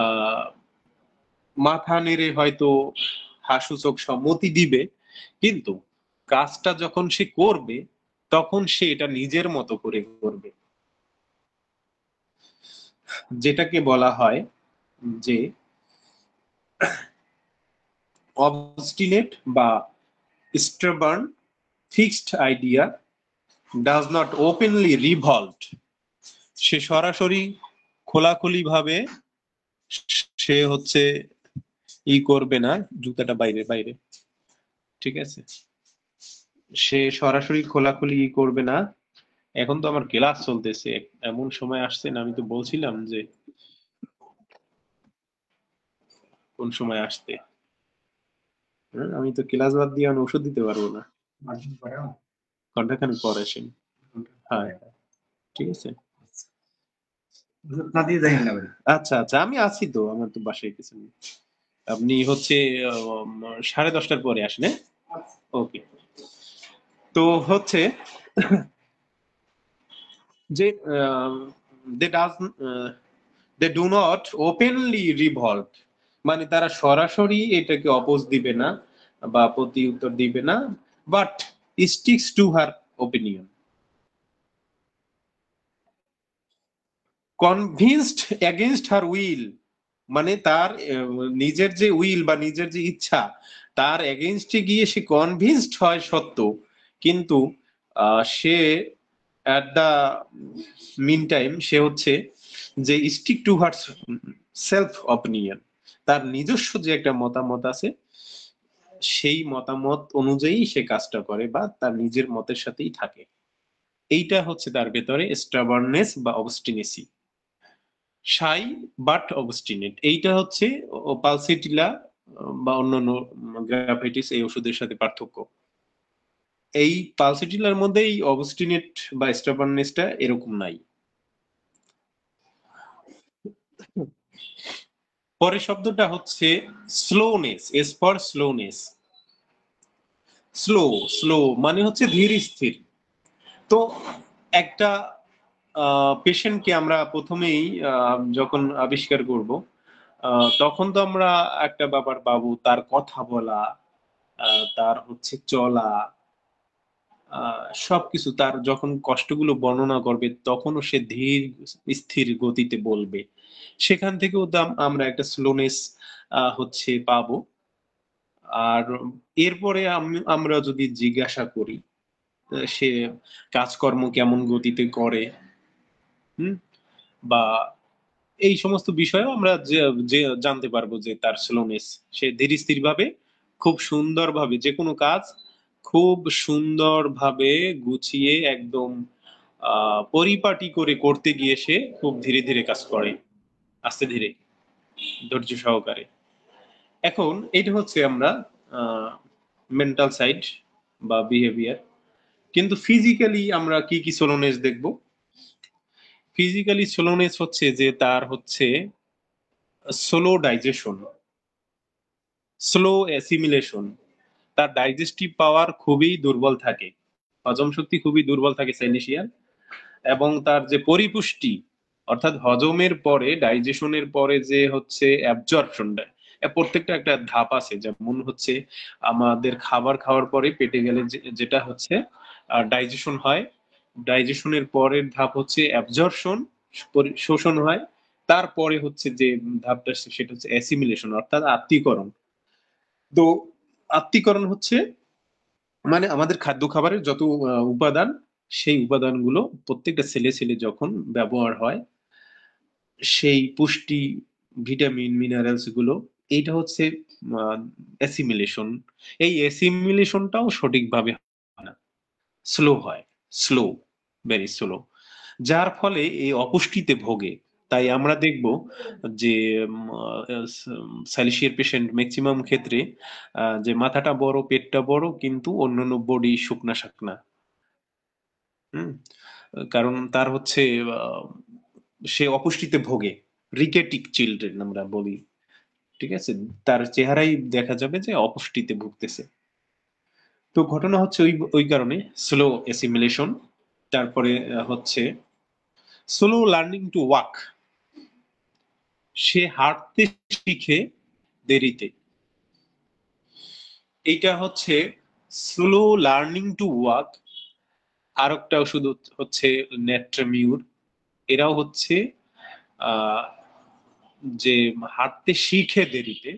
আহ মাথা নেড়ে হয়তো হাসূচক সম্মতি দিবে, কিন্তু কাজটা যখন সে করবে তখন সে এটা নিজের মতো করে করবে, যেটাকে বলা হয় যে অবস্টিনেট বা stubborn. Fixed idea does not openly revolt. সে সরাসরি খোলাখুলি ভাবে সে হচ্ছে ই করবে না, জুতাটা বাইরে বাইরে, ঠিক আছে, সে সরাসরি খোলাখুলি ই করবে না। এখন তো আমার ক্লাস চলতেছে, এমন সময় আসছে না, আমি তো বলছিলাম যে কোন সময় আসতে। আমি তো ক্লাস বাদ দিয়ে আমি ওষুধ দিতে পারবো না, ঘন্টাখানেক পর আসেন। হ্যাঁ ঠিক আছে, আচ্ছা আচ্ছা, আমি আছি তো, আমার তো বাসায় কিছু নেই। আপনি হচ্ছে 10:30টার পরে আসেন। ওকে। তো হচ্ছে যে they does they do not openly revolt, মানে তারা সরাসরি এটাকে অপোজ দিবে না বা প্রতি উত্তর দিবে না, but sticks to her opinion. Convinced against her will, মানে তার নিজের যে উইল বা নিজের যে ইচ্ছা, তার এগেইনস্টে গিয়ে সে কনভিন্সড হয় সত্য, কিন্তু সে অ্যাট দা মিন টাইম সে হচ্ছে যে stick to her self opinion, তার নিজস্ব যে একটা মতামত আছে সেই মতামত অনুযায়ী সে কাজটা করে বা তার নিজের মতের সাথেই থাকে। এইটা হচ্ছে তার ভেতরে স্টাবার্নেস বা অবস্টিনেসি। শাই বাট অবস্টিনেট, এইটা হচ্ছে পালসিটিলা বা অন্যান্য গ্রাফাইটিস এই ওষুধের সাথে পার্থক্য। এই পালসিটিলার মধ্যে এই অবস্টিনেট বা স্টাবার্নেসটা এরকম নাই। পরের শব্দটা হচ্ছে slowness. S for slowness. Slow, slow মানে হচ্ছে ধীর স্থির। তো একটা পেশেন্টকে আমরা প্রথমেই যখন আবিষ্কার করব, তখন তো আমরা একটা ব্যাপার পাবো, তার কথা বলা, তার হচ্ছে চলা, সবকিছু তার যখন কষ্টগুলো বর্ণনা করবে তখনও সে ধীর স্থির গতিতে বলবে। সেখান থেকেও তো আমরা একটা স্লোনেস হচ্ছে পাবো। আর এরপরে আমরা যদি জিজ্ঞাসা করি সে কাজকর্ম কেমন গতিতে করে, হুম, বা এই সমস্ত বিষয়েও আমরা যে জানতে পারবো যে তার স্লোনেস, সে ধীর স্থির ভাবে খুব সুন্দর ভাবে যে কোনো কাজ খুব সুন্দর ভাবে গুছিয়ে একদম পরিপাটি করে করতে গিয়ে সে খুব ধীরে ধীরে কাজ করে, আস্তে ধীরে, ধৈর্য সহকারে। এখন এটা হচ্ছে আমরা মেন্টাল সাইড বা বিহেভিয়ার। কিন্তু ফিজিক্যালি আমরা কি কি স্লোনেস দেখব? ফিজিক্যালি স্লোনেস হচ্ছে যে তার হচ্ছে স্লো ডাইজেশন, স্লো অ্যাসিমিলেশন, তার ডাইজেস্টিভ পাওয়ার খুবই দুর্বল থাকে, হজম শক্তি খুবই দুর্বল থাকে সাইনেশিয়ার। এবং তার যে পরিপুষ্টি, অর্থাৎ হজমের পরে ডাইজেশনের পরে যে হচ্ছে অ্যাবজর্পশনটা, প্রত্যেকটা একটা ধাপ আছে, যেমন হচ্ছে আমাদের খাবার খাওয়ার পরে পেটে গেলে যেটা হচ্ছে ডাইজেশন হয়, ডাইজেশনের পরের ধাপ হচ্ছে অ্যাবজর্পশন, শোষণ হয়, তারপরে হচ্ছে যে ধাপটা সেটা হচ্ছে অ্যাসিমিলেশন অর্থাৎ আত্তীকরণ। তো আত্তীকরণ হচ্ছে মানে আমাদের খাদ্য খাবারের যত উপাদান, সেই উপাদানগুলো প্রত্যেকটা সেলে সেলে যখন ব্যবহার হয়, সেই পুষ্টি, ভিটামিন, মিনারেলস গুলো, এইটা হচ্ছে অ্যাসিমিলেশন। এই অ্যাসিমিলেশনটাও সঠিকভাবে হয় না, স্লো হয়, স্লো, ভেরি স্লো, যার ফলে এই অপুষ্টিতে ভোগে। তাই আমরা দেখব যে স্যালিসিয়ার পেশেন্ট ম্যাক্সিমাম ক্ষেত্রে যে মাথাটা বড়, পেটটা বড়, কিন্তু অন্যান্য বডি শুকনা শাকনা। হুম, কারণ তার হচ্ছে আহ, সে অপুষ্টিতে ভোগে, রিকেটিক চিলড্রেন আমরা বলি, ঠিক আছে, তার চেহারাই দেখা যাবে যে অপুষ্টিতে ভুগতেছে। তো ঘটনা হচ্ছে ওই ওই কারণে স্লো অ্যাসিমিলেশন। তারপরে হচ্ছে স্লো লার্নিং টু ওয়াক। সে হাঁটতে শিখে দেরিতে। এইটা হচ্ছে স্লো লার্নিং টু ওয়াক। আরেকটা ওষুধ হচ্ছে নেট্রামিউর। এরাও হচ্ছে আহ যে হাঁটতে শিখে দেরিতে,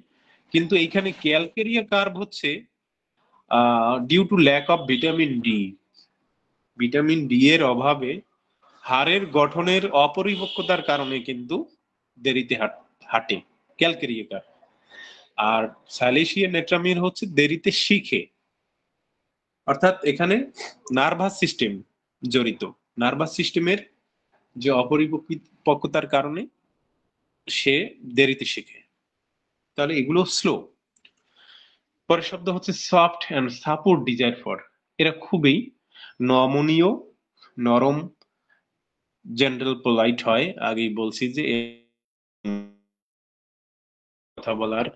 কিন্তু এইখানে ক্যালকেরিয়া কার্ভ হচ্ছে due to lack of vitamin D. Vitamin D এর অভাবে হাড়ের গঠনের অপরিপক্কতার কারণে কিন্তু দেরিতে হাঁটে ক্যালকেরিয়া কার্ভ। আর সাইলেশিয়া নেট্রামির হচ্ছে দেরিতে শিখে, অর্থাৎ এখানে নার্ভাস সিস্টেম জড়িত। নার্ভাস সিস্টেমের যে অপরিপক্কতার কারণে সে দেরিতে শিখে। তাহলে এগুলো স্লো। পরের শব্দ হচ্ছে soft and support desire for. এরা খুবই নমনীয়, নরম, জেন্টাল, পোলাইট হয়। আগেই বলছি যে কথা বলার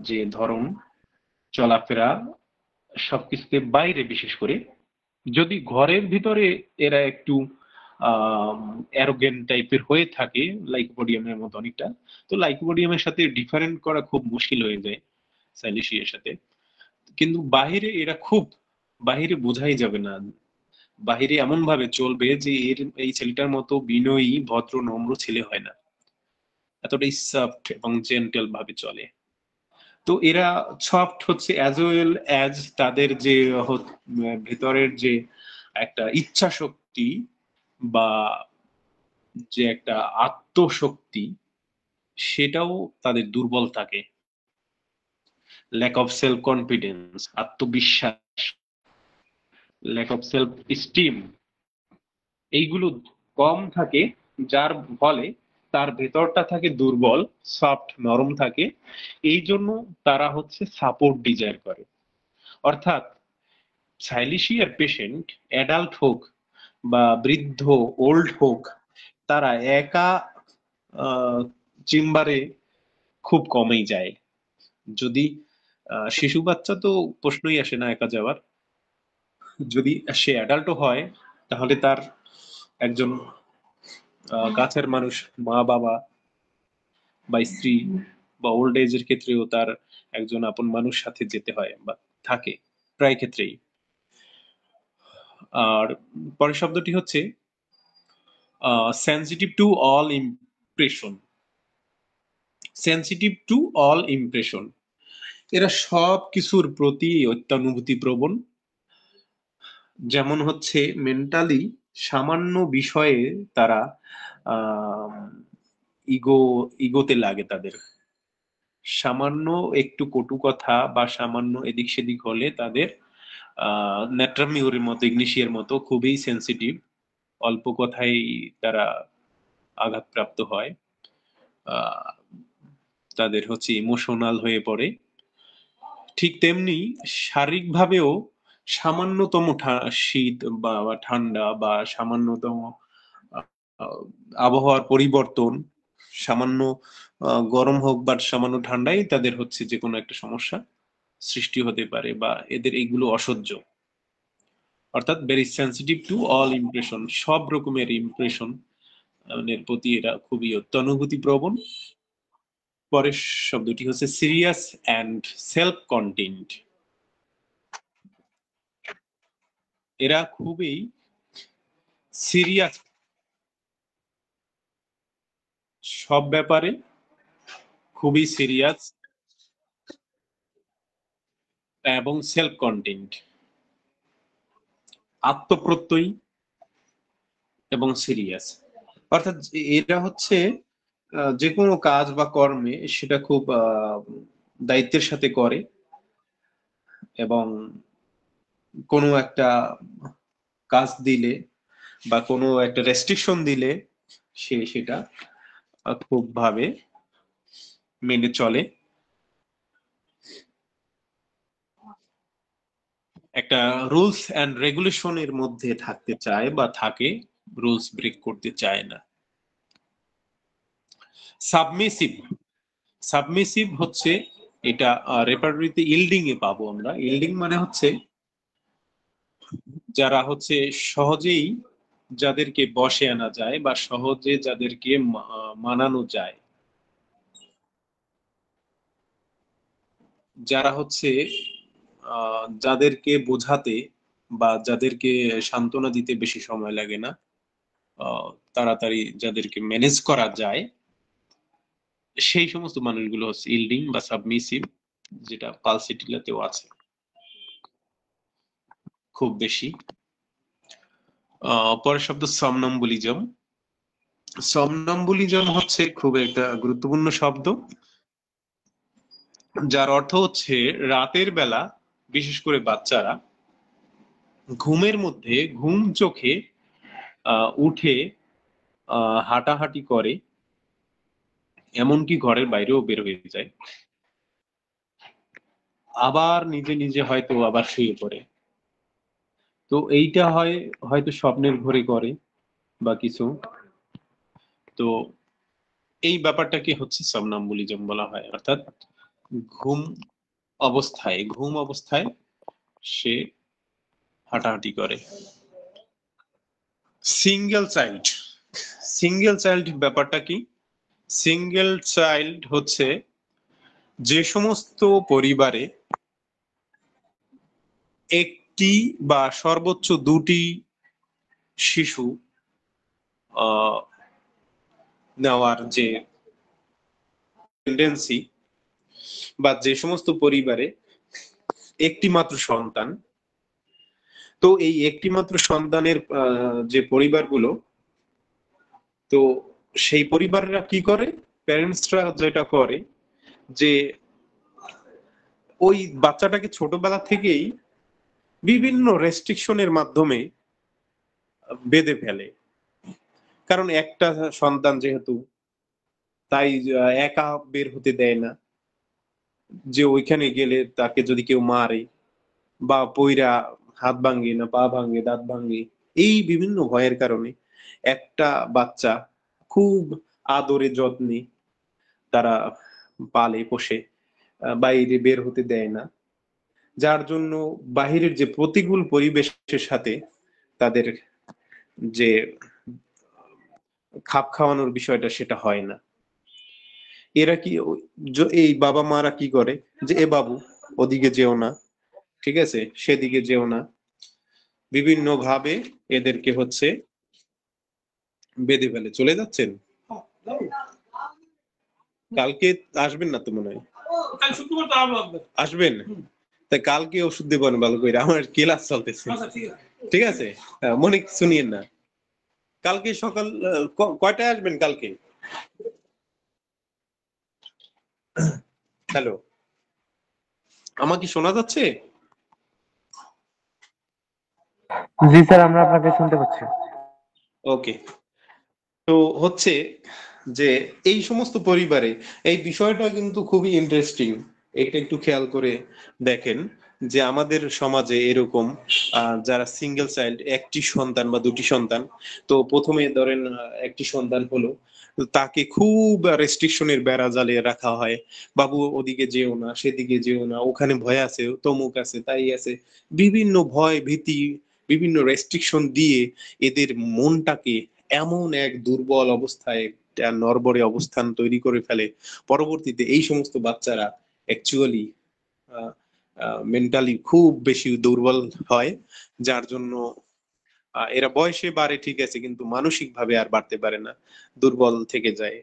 যে ধরন, চলাফেরা, সবকিছুতে বাইরে বিশেষ করে। যদি ঘরের ভিতরে এরা একটু অ্যারোগেন্ট টাইপের হয়ে থাকে, লাইকোপোডিয়ামের মতো অনেকটা, তো লাইকোপোডিয়ামের সাথে ডিফারেন্ট করা খুব মুশকিল হয়ে যায় সাইলেশিয়ার সাথে। কিন্তু বাহিরে এরা খুব, বাহিরে বোঝাই যাবে না, বাহিরে এমন ভাবে চলবে যে এই ছেলেটার মতো বিনয়ী, ভদ্র, নম্র ছেলে হয় না, এতটাই সফট এবং জেন্টেল ভাবে চলে। তো এরা সফট হচ্ছে অ্যাজ ওয়েল অ্যাজ তাদের যে ভেতরের যে একটা ইচ্ছা শক্তি বা যে একটা আত্মশক্তি, সেটাও তাদের দুর্বল থাকে। ল্যাক অফ সেলফ কনফিডেন্স, আত্মবিশ্বাস, ল্যাক অফ সেলফ স্টিম, এইগুলো কম থাকে, যার ফলে তার ভেতরটা থাকে দুর্বল, সফট, নরম থাকে। এই জন্য তারা হচ্ছে সাপোর্ট ডিজায়ার করে। অর্থাৎ সাইলিশিয়ার পেশেন্ট, অ্যাডাল্ট হোক বা বৃদ্ধ, ওল্ড হোক, তারা একা চেম্বারে খুব কমই যায়। যদি শিশু বাচ্চা তো প্রশ্নই আসে না একা যাওয়ার। যদি সে অ্যাডাল্টও হয়, তাহলে তার একজন কাছের মানুষ, মা বাবা বা স্ত্রী, বা ওল্ড এজের ক্ষেত্রেও তার একজন আপন মানুষ সাথে যেতে হয় বা থাকে প্রায় ক্ষেত্রেই। আর পরের শব্দটি হচ্ছে sensitive to all impression. Sensitive to all impression, এরা সব কিছুর প্রতি অত্যানুভূতি প্রবণ। যেমন হচ্ছে মেন্টালি সামান্য বিষয়ে তারা ইগো ইগোতে লাগে তাদের। সামান্য একটু কটু কথা বা সামান্য এদিক সেদিক হলে তাদের নেট্রামিউরের মতো, ইগনিশিয়ার মতো খুবই সেন্সিটিভ। অল্প কথাই তারা আঘাতপ্রাপ্ত হয়, আহ, তাদের হচ্ছে ইমোশনাল হয়ে পড়ে। ঠিক তেমনি শারীরিকভাবেও সামান্যতম শীত বা ঠান্ডা বা সামান্যতম আহ, আবহাওয়ার পরিবর্তন, সামান্য গরম হোক বা সামান্য ঠান্ডাই তাদের হচ্ছে যে কোনো একটা সমস্যা সৃষ্টি হতে পারে, বা এদের এইগুলো অসহ্য। অর্থাৎ very sensitive to all impression, সব রকমের ইমপ্রেশন এর প্রতি এরা খুবই অত্যানুভূতি প্রবণ। পরের শব্দটি হচ্ছে সিরিয়াস অ্যান্ড সেলফ কন্টেন্ট। এরা খুবই সিরিয়াস সব ব্যাপারে, খুবই সিরিয়াস এবং সেলফ কন্টেন্ট, আত্মপ্রত্যয়ী এবং সিরিয়াস। অর্থাৎ এরা হচ্ছে যে কোনো কাজ বা কর্মে সেটা খুব দায়িত্বের সাথে করে, এবং কোনো একটা কাজ দিলে বা কোনো একটা রেস্ট্রিকশন দিলে সে সেটা খুব ভাবে মেনে চলে। একটা রুলস অ্যান্ড রেগুলেশনের মধ্যে থাকতে চায় বা থাকে, রুলস ব্রেক করতে চায় না। সাবমিসিভ, সাবমিসিভ হচ্ছে এটা রেপার্টরিতে ইল্ডিং এ পাবো আমরা। ইল্ডিং মানে হচ্ছে যারা হচ্ছে সহজেই যাদেরকে বশে আনা যায় বা সহজে যাদেরকে মানানো যায়, যারা হচ্ছে যাদেরকে বোঝাতে বা যাদেরকে সান্ত্বনা দিতে বেশি সময় লাগে না, তাড়াতাড়ি যাদেরকে ম্যানেজ করা যায়, সেই সমস্ত মানুষগুলো হচ্ছে ইল্ডিং বা সাবমিসিভ, যেটা পালসিটিলাতেও আছে খুব বেশি। পরের শব্দ সমনম্বুলিজম। সমনম্বুলিজম হচ্ছে খুব একটা গুরুত্বপূর্ণ শব্দ, যার অর্থ হচ্ছে রাতের বেলা বিশেষ করে বাচ্চারা ঘুমের মধ্যে ঘুম চোখে উঠে হাঁটাহাঁটি করে, এমনকি ঘরের বাইরেও বের হয়ে যায়, আবার নিজে নিজে হয়তো আবার শুয়ে পড়ে। তো এইটা হয় হয়তো স্বপ্নের ঘোরে করে বা কিছু। তো এই ব্যাপারটাকে হচ্ছে সমনাম্বুলিজম বলা হয়, অর্থাৎ ঘুম ঘুম অবস্থায় সে হাঁটাহাঁটি করে। Single child. সিঙ্গেল চাইল্ড ব্যাপারটা কি? সিঙ্গেল চাইল্ড হচ্ছে যে সমস্ত পরিবারে একটি বা সর্বোচ্চ দুটি শিশু নেওয়ার যে টেন্ডেন্সি, বা যে সমস্ত পরিবারে একটি মাত্র সন্তান, তো এই একটি মাত্র সন্তানের যে পরিবারগুলো, তো সেই পরিবাররা কি করে, প্যারেন্টসরা যেটা করে যে ওই বাচ্চাটাকে ছোটবেলা থেকেই বিভিন্ন রেস্ট্রিকশনের মাধ্যমে বেঁধে ফেলে। কারণ একটা সন্তান যেহেতু, তাই একা বের হতে দেয় না, যে ওইখানে গেলে তাকে যদি কেউ মারে বা পইরা হাত ভাঙে না পা ভাঙে দাঁত ভাঙে, এই বিভিন্ন ভয়ের কারণে একটা বাচ্চা খুব আদরে যত্নে তারা পালে পোষে, বাইরে বের হতে দেয় না, যার জন্য বাহিরের যে প্রতিকূল পরিবেশের সাথে তাদের যে খাপ খাওয়ানোর বিষয়টা সেটা হয় না। এরা কি এই বাবা মারা কি করে, যে এ বাবু ওদিকে যেও না, ঠিক আছে, সেদিকে যেও না, বিভিন্ন ভাবে এদেরকে হচ্ছে বেঁধে ফেলে। চলে যাচ্ছেন? কালকে আসবেন না তো মনে হয়? আসবেন? তাই কালকে ওষুধ দেবেন ভালো করে, আমার ক্লাস চলতেছে। ঠিক আছে, মনে কিছু নিয়েন না। কালকে সকাল কয়টায় আসবেন কালকে? হ্যালো, আমাকে শোনা যাচ্ছে? জি স্যার, আমরা আপনাকে শুনতে পাচ্ছি। ওকে। তো হচ্ছে যে এই সমস্ত পরিবারে এই বিষয়টা কিন্তু খুবই ইন্টারেস্টিং। এটা একটু খেয়াল করে দেখেন যে আমাদের সমাজে এরকম যারা সিঙ্গেল চাইল্ড, একটি সন্তান বা দুটি সন্তান, তো প্রথমে ধরেন একটি সন্তান হলো, তো তাকে খুব রেস্ট্রিকশনের বেড়া জালে রাখা হয়। বাবু ওদিকে যেও না, সেদিকে যেও না, ওখানে ভয় আছে, তমুক আছে, তাই আছে, বিভিন্ন ভয় ভীতি, বিভিন্ন রেস্ট্রিকশন দিয়ে এদের মনটাকে এমন এক দুর্বল অবস্থায়, নড়বড়ে অবস্থান তৈরি করে ফেলে। পরবর্তীতে এই সমস্ত বাচ্চারা অ্যাকচুয়ালি মেন্টালি খুব বেশি দুর্বল হয়, যার জন্য এরা বয়সে বাড়ে ঠিক আছে, কিন্তু মানসিক ভাবে আর বাড়তে পারে না, দুর্বল থেকে যায়,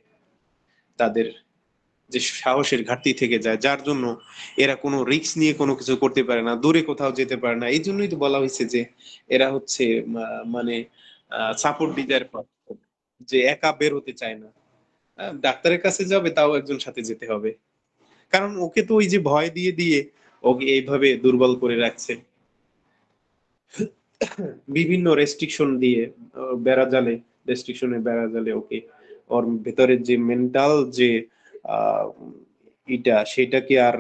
তাদের যে সাহসের ঘাটতি থেকে যায়, যার জন্য এরা কোনো রিস্ক নিয়ে কোনো কিছু করতে পারে না, দূরে কোথাও যেতে পারে না। এই জন্যই তো বলা হয়েছে যে এরা হচ্ছে মানে সাপোর্ট ডিজায়ার, যে একা বের হতে চায় না, ডাক্তারের কাছে যাবে তাও একজন সাথে যেতে হবে, কারণ ওকে তো ওই যে ভয় দিয়ে দিয়ে ওকে এইভাবে দুর্বল করে রাখছে বিভিন্ন রেস্ট্রিকশন দিয়ে, বেড়া জালে, রেস্ট্রিকশনের বেড়া জালে ওকে ওর ভেতরের যে মেন্টাল যে আহ সেটাকে আর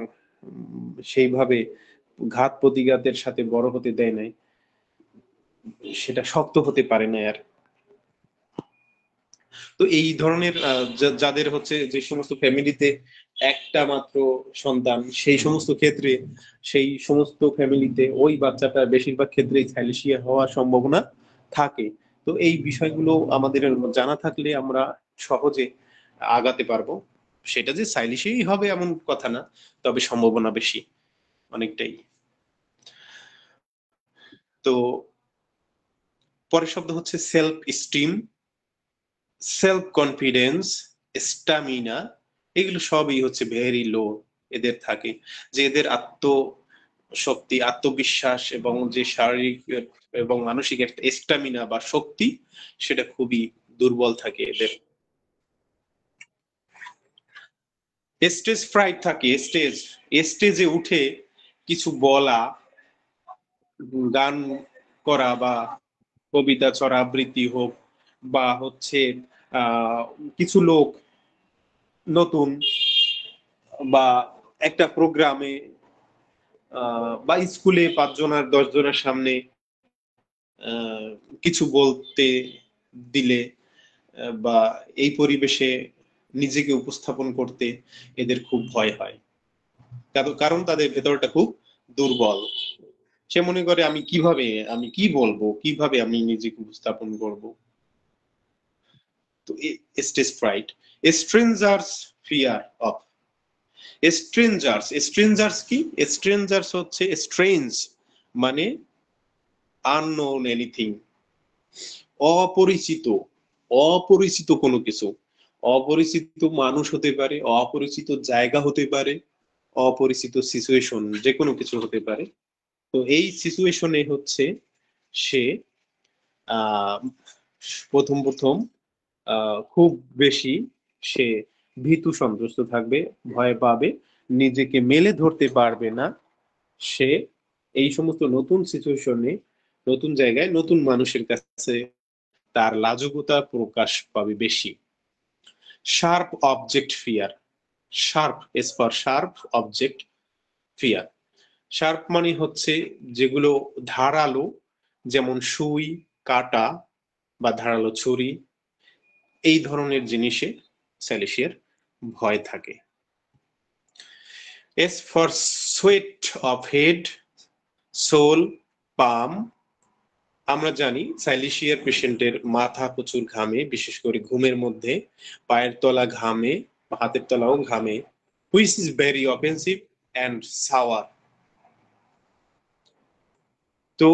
সেইভাবে ঘাত প্রতিঘাতের সাথে বড় হতে দেয় নাই, সেটা শক্ত হতে পারে না আর। তো এই ধরনের যাদের হচ্ছে যে সমস্ত ফ্যামিলিতে একটা মাত্র সন্তান, সেই সমস্ত ক্ষেত্রে সেই সমস্ত ফ্যামিলিতে ওই বাচ্চাটা বেশিরভাগ ক্ষেত্রেই থ্যালেসিয়া হওয়ার সম্ভাবনা থাকে। তো এই বিষয়গুলো আমাদের জানা থাকলে আমরা সহজে আগাতে পারবো। সেটা যে সাইলিশিয়াই হবে এমন কথা না, তবে সম্ভাবনা বেশি অনেকটাই। তো পরের শব্দ হচ্ছে self steam, self confidence, stamina. এগুলো সবই হচ্ছে ভেরি লো এদের থাকে, যে এদের আত্মশক্তি, আত্মবিশ্বাস এবং যে শারীরিক এবং মানসিক একটা স্টামিনা বা শক্তি, সেটা খুবই দুর্বল থাকে এদের। স্টেজ ফ্রাইট থাকে, স্টেজে উঠে কিছু বলা, গান করা বা কবিতা ছড়া আবৃত্তি হোক, বা হচ্ছে আহ কিছু লোক নতুন বা একটা প্রোগ্রামে বা স্কুলে 5 জন আর 10 জনের সামনে আহ, কিছু বলতে দিলে বা এই পরিবেশে নিজেকে উপস্থাপন করতে এদের খুব ভয় হয়, কারণ তাদের ভেতরটা খুব দুর্বল। সে মনে করে আমি কি বলবো, কিভাবে আমি নিজেকে উপস্থাপন করব। তো stage fruit. Strangers fear of strangers কি? স্ট্রেঞ্জার্স হচ্ছে স্ট্রেঞ্জ মানে আননোন এনিথিং, অপরিচিত, অপরিচিত কোনো কিছু। অপরিচিত মানুষ হতে পারে, অপরিচিত জায়গা হতে পারে, অপরিচিত সিচুয়েশন, যে কোনো কিছু হতে পারে। তো এই সিচুয়েশনে হচ্ছে সে আহ প্রথম প্রথম খুব বেশি সে ভীতু সন্ত্রস্ত থাকবে, ভয় পাবে, নিজেকে মেলে ধরতে পারবে না। সে এই সমস্ত নতুন সিচুয়েশনে, নতুন জায়গায়, নতুন মানুষের কাছে তার লাজুকতা প্রকাশ পাবে বেশি। Sharp object fear. Sharp S for sharp, object fear. Sharp মানে হচ্ছে যেগুলো ধারালো, যেমন সুই, কাটা বা ধারালো ছুরি, এই ধরনের জিনিসে স্যালিসিয়ার ভয় থাকে। S for sweat of head, sole, palm. আমরা জানি সাইলিশিয়ার পেশেন্টের মাথা প্রচুর ঘামে, বিশেষ করে ঘুমের মধ্যে, পায়ের তলা ঘামে, হাতের তলাও ঘামে, which is very offensive and sour. তো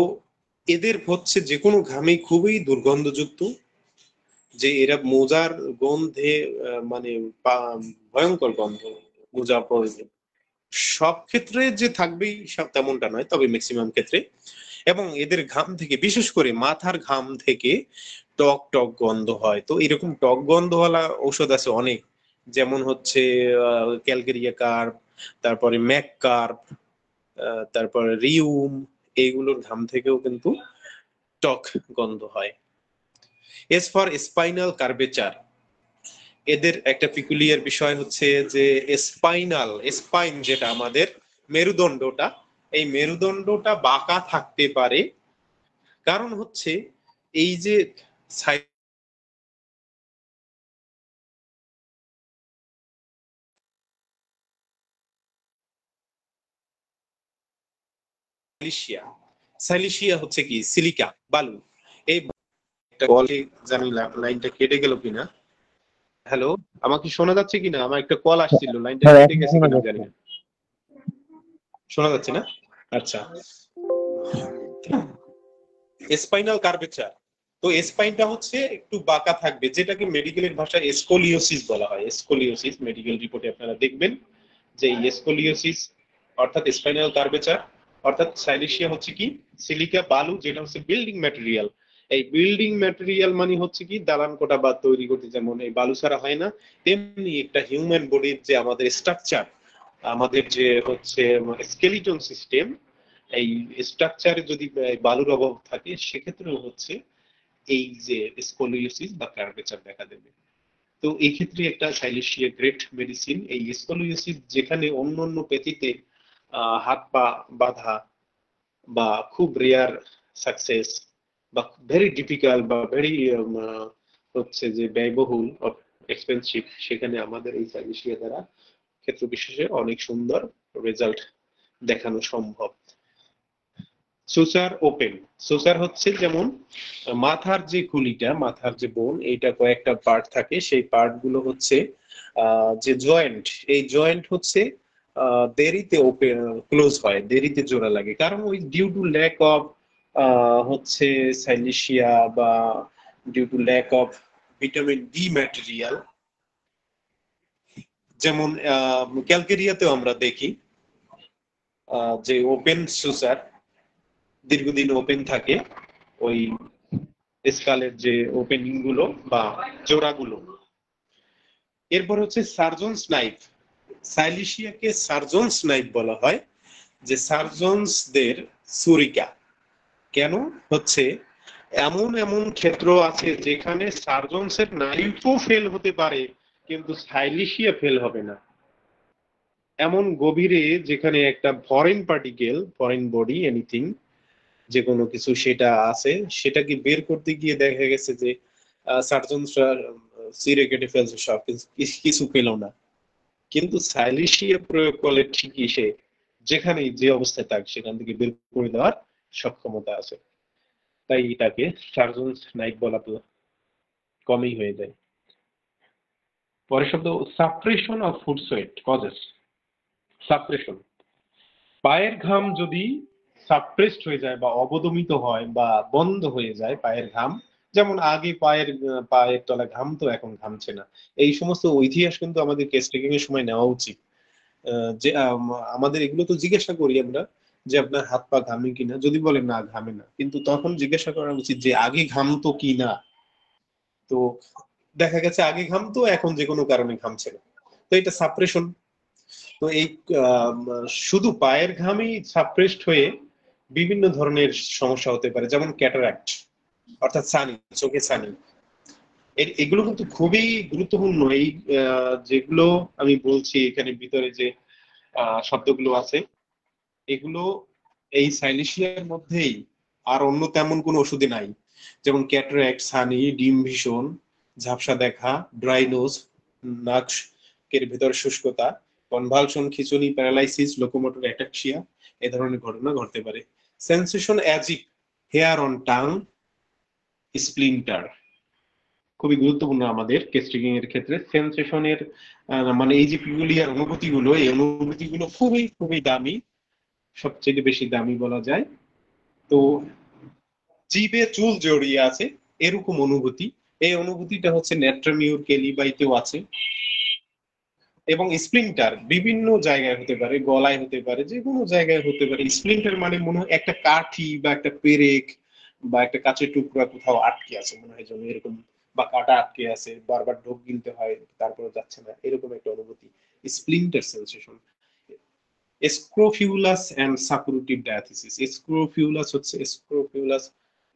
এদের হচ্ছে যে কোনো ঘামে খুবই দুর্গন্ধযুক্ত, যে এরা মোজার গন্ধে মানে ভয়ঙ্কর গন্ধ মোজা পড়লে। সব ক্ষেত্রে যে থাকবেই সব তেমনটা নয়, তবে ম্যাক্সিমাম ক্ষেত্রে। এবং এদের ঘাম থেকে, বিশেষ করে মাথার ঘাম থেকে টক টক গন্ধ হয়। তো এরকম টক গন্ধওয়ালা ঔষধ আছে অনেক, যেমন হচ্ছে ক্যালকেরিয়া কার্প, তারপরে ম্যাক কার্প, তারপরে রিউম। এইগুলোর ঘাম থেকেও কিন্তু টক গন্ধ হয়। S for spinal curvature. এদের একটা পিকুলিয়ার বিষয় হচ্ছে যে স্পাইন যেটা আমাদের মেরুদণ্ডটা, এই মেরুদণ্ডটা বাঁকা থাকতে পারে। কারণ হচ্ছে এই যে সাইলিশিয়া, সাইলিশিয়া হচ্ছে কি সিলিকা, বালু। এই একটা কলে জানি লাইনটা কেটে গেল কিনা। হ্যালো, আমাকে শোনা যাচ্ছে কিনা? আমার একটা কল আসছিল, লাইনটা হ্যাঁ, কেটে এখন গেছে শোনা কিনা জানি যাচ্ছে। না। শোনা যাচ্ছে না? আচ্ছা। Spinal curvature. তো স্পাইনটা হচ্ছে একটু বাঁকা থাকবে, যেটাকে মেডিকেলের ভাষায় স্কোলিওসিস বলা হয়। স্কোলিওসিস মেডিকেল রিপোর্টে আপনারা দেখবেন যে স্কোলিওসিস অর্থাৎ স্পাইনাল কার্ভেচার। অর্থাৎ সাইলেশিয়া হচ্ছে কি সিলিকা, বালু, যেটা হচ্ছে বিল্ডিং ম্যাটেরিয়াল। এই বিল্ডিং ম্যাটেরিয়াল মানে হচ্ছে কি দালান কোটা বা তৈরি করতে যেমন এই বালু ছাড়া হয় না, তেমনি একটা হিউম্যান বডির যে আমাদের স্ট্রাকচার, আমাদের যে হচ্ছে স্কেলিটন সিস্টেম, এই স্ট্রাকচারে যদি বালুর অভাব থাকে, সেক্ষেত্রেও হচ্ছে এই যে স্কোলিওসিস বা কার্ভেচার দেখা দেবে। তো এই ক্ষেত্রে একটা সাইলেশিয়া গ্রেট মেডিসিন। এই স্কোলিওসিস যেখানে অন্য অন্য পেথিতে হাত পা বাঁধা বা খুব রেয়ার সাকসেস বা ভেরি ডিফিকাল্ট বা ভেরি হচ্ছে যে ব্যয়বহুল, এক্সপেন্সিভ, সেখানে আমাদের এই সাইলেশিয়া দ্বারা ক্ষেত্র বিশেষে অনেক সুন্দর রেজাল্ট দেখানো সম্ভব। সুসার ওপেন। সুসার হচ্ছে যেমন মাথার যে খুলিটা, মাথার যে বোন, এইটা কয়েকটা পার্ট থাকে, সেই পার্ট গুলো হচ্ছে যে জয়েন্ট, এই জয়েন্ট হচ্ছে দেরিতে ওপেন ক্লোজ হয়, দেরিতে জোড়া লাগে, কারণ ওই ডিউ টু ল্যাক অফ হচ্ছে সাইলিশিয়া বা due to lack of vitamin D material. যেমন ক্যালকেরিয়াতেও আমরা দেখি যে ওপেন সুসার দীর্ঘদিন ওপেন থাকে, ওই স্কালের যে ওপেনিং গুলো বা জোড়াগুলো। এরপর হচ্ছে সার্জনস নাইফ। সাইলিশিয়াকে সার্জনস নাইফ বলা হয়, যে সার্জনসদের ছুরিকা। কেন হচ্ছে, এমন এমন ক্ষেত্র আছে যেখানে সার্জনসের নাইফও ফেল হতে পারে কিন্তু সাইলিশিয়া ফেল হবে না। এমন গভীরে যেখানে একটা foreign particle, foreign body, anything, যে কোনো কিছু সেটা আছে, সেটাকে বের করতে গিয়ে দেখা গেছে যে সার্জনসরা চিরে কেটে ফেলছে সব, কিছু পেল না। কিন্তু সাইলিশিয়া প্রয়োগ করলে ঠিকই সে যেখানে যে অবস্থায় থাক সেখান থেকে বের করে দেওয়ার সক্ষমতা আছে। তাই এটাকে সার্জনস নাইফ বলা তো কমই হয়ে যায়। পরের শব্দ suppression of food sweat causes. Suppression, পায়ের ঘাম যদি সাপ্রেসড হয়ে যায় বা অবদমিত হয় বা বন্ধ হয়ে যায় পায়ের ঘাম, যেমন আগে পায়ের তলা ঘামতো, এখন ঘামছে না, এই সমস্ত ইতিহাস কিন্তু আমাদের কেস টেকিং এর সময় নেওয়া উচিত। যে আমাদের এগুলো তো জিজ্ঞাসা করি আমরা যে আপনার হাত পা ঘামে কিনা, যদি বলেন না ঘামে না, কিন্তু তখন জিজ্ঞাসা করা উচিত যে আগে ঘামতো কি না। তো দেখা গেছে আগে ঘামতো, এখন যে কোনো কারণে ঘামছে না, তো এটা সাপ্রেশন। তো এই আম, শুধু পায়ের ঘামই সাপ্রেসড হয়ে বিভিন্ন ধরনের সমস্যা হতে পারে, যেমন ক্যাটারাক্ট, অর্থাৎ সানি, চোখে সানি। এগুলো কিন্তু খুবই গুরুত্বপূর্ণ। এই যেগুলো আমি বলছি এখানে ভিতরে যে শব্দগুলো আছে, এগুলো এই সাইলেশিয়ার মধ্যেই, আর অন্য তেমন কোনো ওষুধে নাই। যেমন ক্যাটারাক্ট, সানি, ডিম ভিশন, ঝাপসা দেখা, ড্রাই নোজ, নাকের ভিতর শুষ্কতা, কনভালশন, খিঁচুনি, প্যারালাইসিস, লোকোমোটর অ্যাটাক্সিয়া, এ ধরনের ঘটনা ঘটতে পারে। Sensation as if, hair on tongue, splinter, খুবই গুরুত্বপূর্ণ আমাদের কেস টেকিং এর ক্ষেত্রে। সেন্সেশনের মানে এই যে পিকুলিয়ার অনুভূতিগুলো, এই অনুভূতিগুলো খুবই খুবই দামি, সবচেয়ে বেশি দামি বলা যায়। তো জিভে চুল জড়িয়ে আছে, এরকম অনুভূতি, এই অনুভূতিটা হচ্ছে ন্যাট্রামিউর কেলিবাইতেও আছে। এবং স্প্লিন্টার বিভিন্ন জায়গায় হতে পারে, গলায় হতে পারে, যে কোনো জায়গায় হতে পারে। স্প্লিন্টার মানে মনে হয় একটা কাঠি বা একটা পেরেক বা একটা কাঁচের টুকরা কোথাও আটকে আছে মনে হয়, যেন এরকম, বা কাটা আটকে আছে, বারবার ঢোক গিলতে হয় তারপরে যাচ্ছে না, এরকম একটা অনুভূতি, splinter sensation. Scrofulous and suppurative diathesis. Scrofulous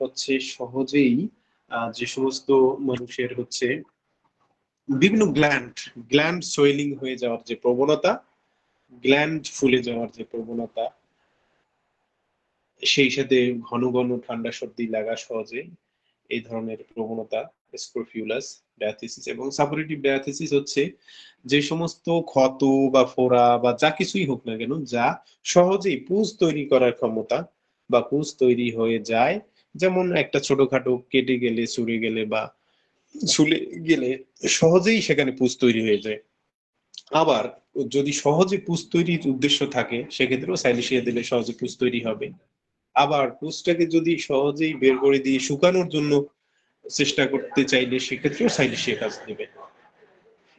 হচ্ছে সহজেই যে সমস্ত মানুষের হচ্ছে বিভিন্ন গ্ল্যান্ড সোয়েলিং হয়ে যাওয়ার যে প্রবণতা, গ্ল্যান্ড ফুলে যাওয়ার যে প্রবণতা, সেই সাথে ঘন ঘন ঠান্ডা সর্দি লাগা সহজে, এই ধরনের প্রবণতা স্ক্রোফিউলাস ডায়াথিসিস। এবং সাপোরেটিভ ডায়াথিসিস হচ্ছে যে সমস্ত ক্ষত বা ফোড়া বা যা কিছুই হোক না কেন, যা সহজেই পুঁজ তৈরি করার ক্ষমতা বা পুঁজ তৈরি হয়ে যায়, যেমন একটা ছোটখাটো কেটে গেলে, চুরে গেলে বা ঝুলে গেলে সহজেই সেখানে পুঁজ তৈরি হয়ে যায়। আবার যদি সহজে পুঁজ তৈরির উদ্দেশ্য থাকে, সেক্ষেত্রেও সাইলিশিয়া দিলে সহজে পুঁজ তৈরি হবে। আবার পুঁজটাকে যদি সহজেই বের করে দিয়ে শুকানোর জন্য চেষ্টা করতে চাইলে, সেক্ষেত্রেও সাইলিশিয়া কাজ দেবে।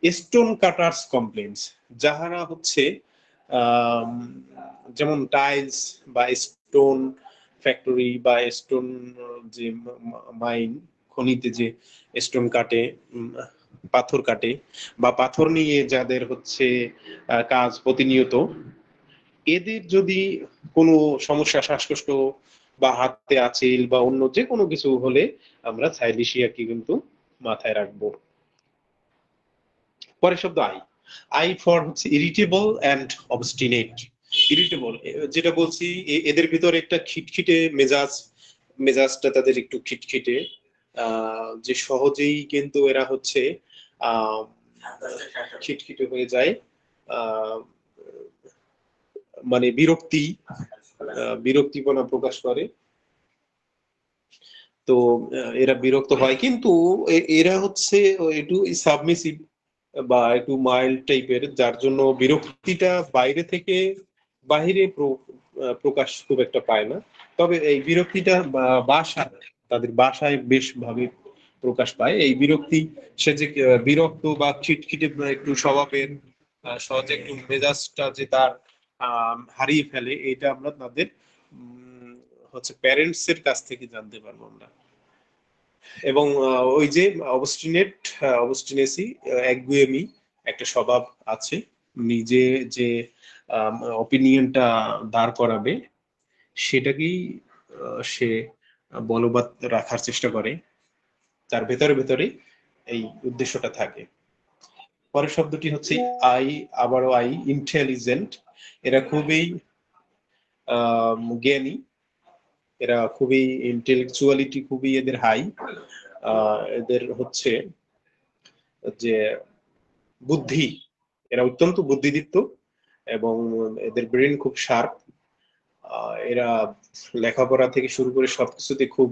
স্টোন কাটার্স কমপ্লেন্টস, যাহারা হচ্ছে আম, যেমন টাইলস বা স্টোন ফ্যাক্টরি বা স্টোন যে মাইন, খনিতে যে স্টোন কাটে, পাথর কাটে, বা পাথর নিয়ে যাদের হচ্ছে কাজ প্রতিনিয়ত, এদের যদি কোনো সমস্যা, শ্বাসকষ্ট বা হাতে আঁচিল বা অন্য যে কোনো কিছু হলে, আমরা সাইলিশিয়াকে কিন্তু মাথায় রাখবো। পরের শব্দ আই। আই ফর হচ্ছে ইরিটেবল অ্যান্ড অবস্টিনেট। ইরিটেবল, যেটা বলছি, এদের ভিতরে একটা খিটখিটে মেজাজ, মেজাজটা তাদের একটু খিটখিটে, যে সহজেই কিন্তু এরা হচ্ছে আহ খিটখিটে হয়ে যায়, আহ মানে বিরক্তি বিরক্তিপনা প্রকাশ করে। তো এরা বিরক্ত হয়, কিন্তু এরা হচ্ছে একটু সাবমিসিভ বা একটু মাইল্ড টাইপের, যার জন্য বিরক্তিটা বাইরে থেকে বাহিরে প্রকাশ খুব একটা পায় না। তবে এই বিরক্তিটা বাসায়, তাদের বাসায় বেশ ভাবে প্রকাশ পায় এই বিরক্তি। সে যে বিরক্ত বা খিটখিটে একটু স্বভাবের, সহজে একটু মেজাজটা যে তার হারিয়ে ফেলে, এটা আমরা তাদের হচ্ছে প্যারেন্টস এর কাছ থেকে জানতে পারবো আমরা। এবং ওই যে অবস্টিনেসি, একগুঁয়েমি একটা স্বভাব আছে, নিজে যে অপিনিয়নটা দাঁড় করাবে সেটাকেই সে বলবৎ রাখার চেষ্টা করে, তার ভেতরে ভেতরে এই উদ্দেশ্যটা থাকে। পরের শব্দটি হচ্ছে আই, আবারও আই, ইন্টেলিজেন্ট। এরা খুবই জ্ঞানী, এরা খুবই ইন্টেলেকচুয়ালিটি খুবই এদের হাই। এদের হচ্ছে যে বুদ্ধি, এরা অত্যন্ত বুদ্ধিদীপ্ত এবং এদের ব্রেন খুব শার্প। এরা লেখাপড়া থেকে শুরু করে সবকিছুতে খুব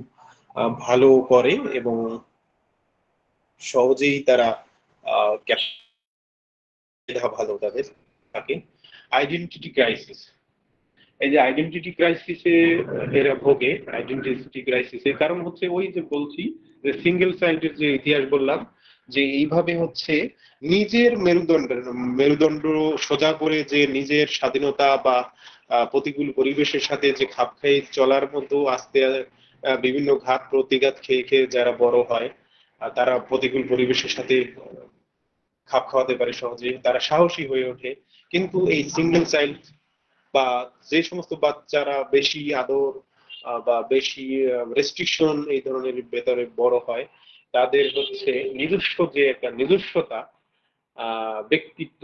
ভালো করে এবং সহজেই তারা ভালো তাদের থাকে। আইডেন্টিটি ক্রাইসিস, এই যে আইডেন্টিটি ক্রাইসিসে এরা ভোগে, আইডেন্টিটি ক্রাইসিসে কারণ হচ্ছে ওই যে বলছি যে সিঙ্গেল চাইল্ডের যে ইতিহাস বললাম, যে এইভাবে হচ্ছে নিজের মেরুদণ্ড সোজা করে যে নিজের স্বাধীনতা বা প্রতিকূল পরিবেশের সাথে যে খাপ খাইয়ে চলার মতো আস্তে বিভিন্ন ঘাত প্রতিঘাত খেয়ে খেয়ে যারা বড় হয়, তারা প্রতিকূল পরিবেশের সাথে খাপ খাওয়াতে পারে সহজে, তারা সাহসী হয়ে ওঠে। কিন্তু এই সিঙ্গেল চাইল্ড বা যে সমস্ত বাচ্চারা বেশি আদর বা বেশি রেস্ট্রিকশন এই ধরনের ভেতরে বড় হয়, তাদের হচ্ছে নিজস্ব যে একটা নিজস্বতা, ব্যক্তিত্ব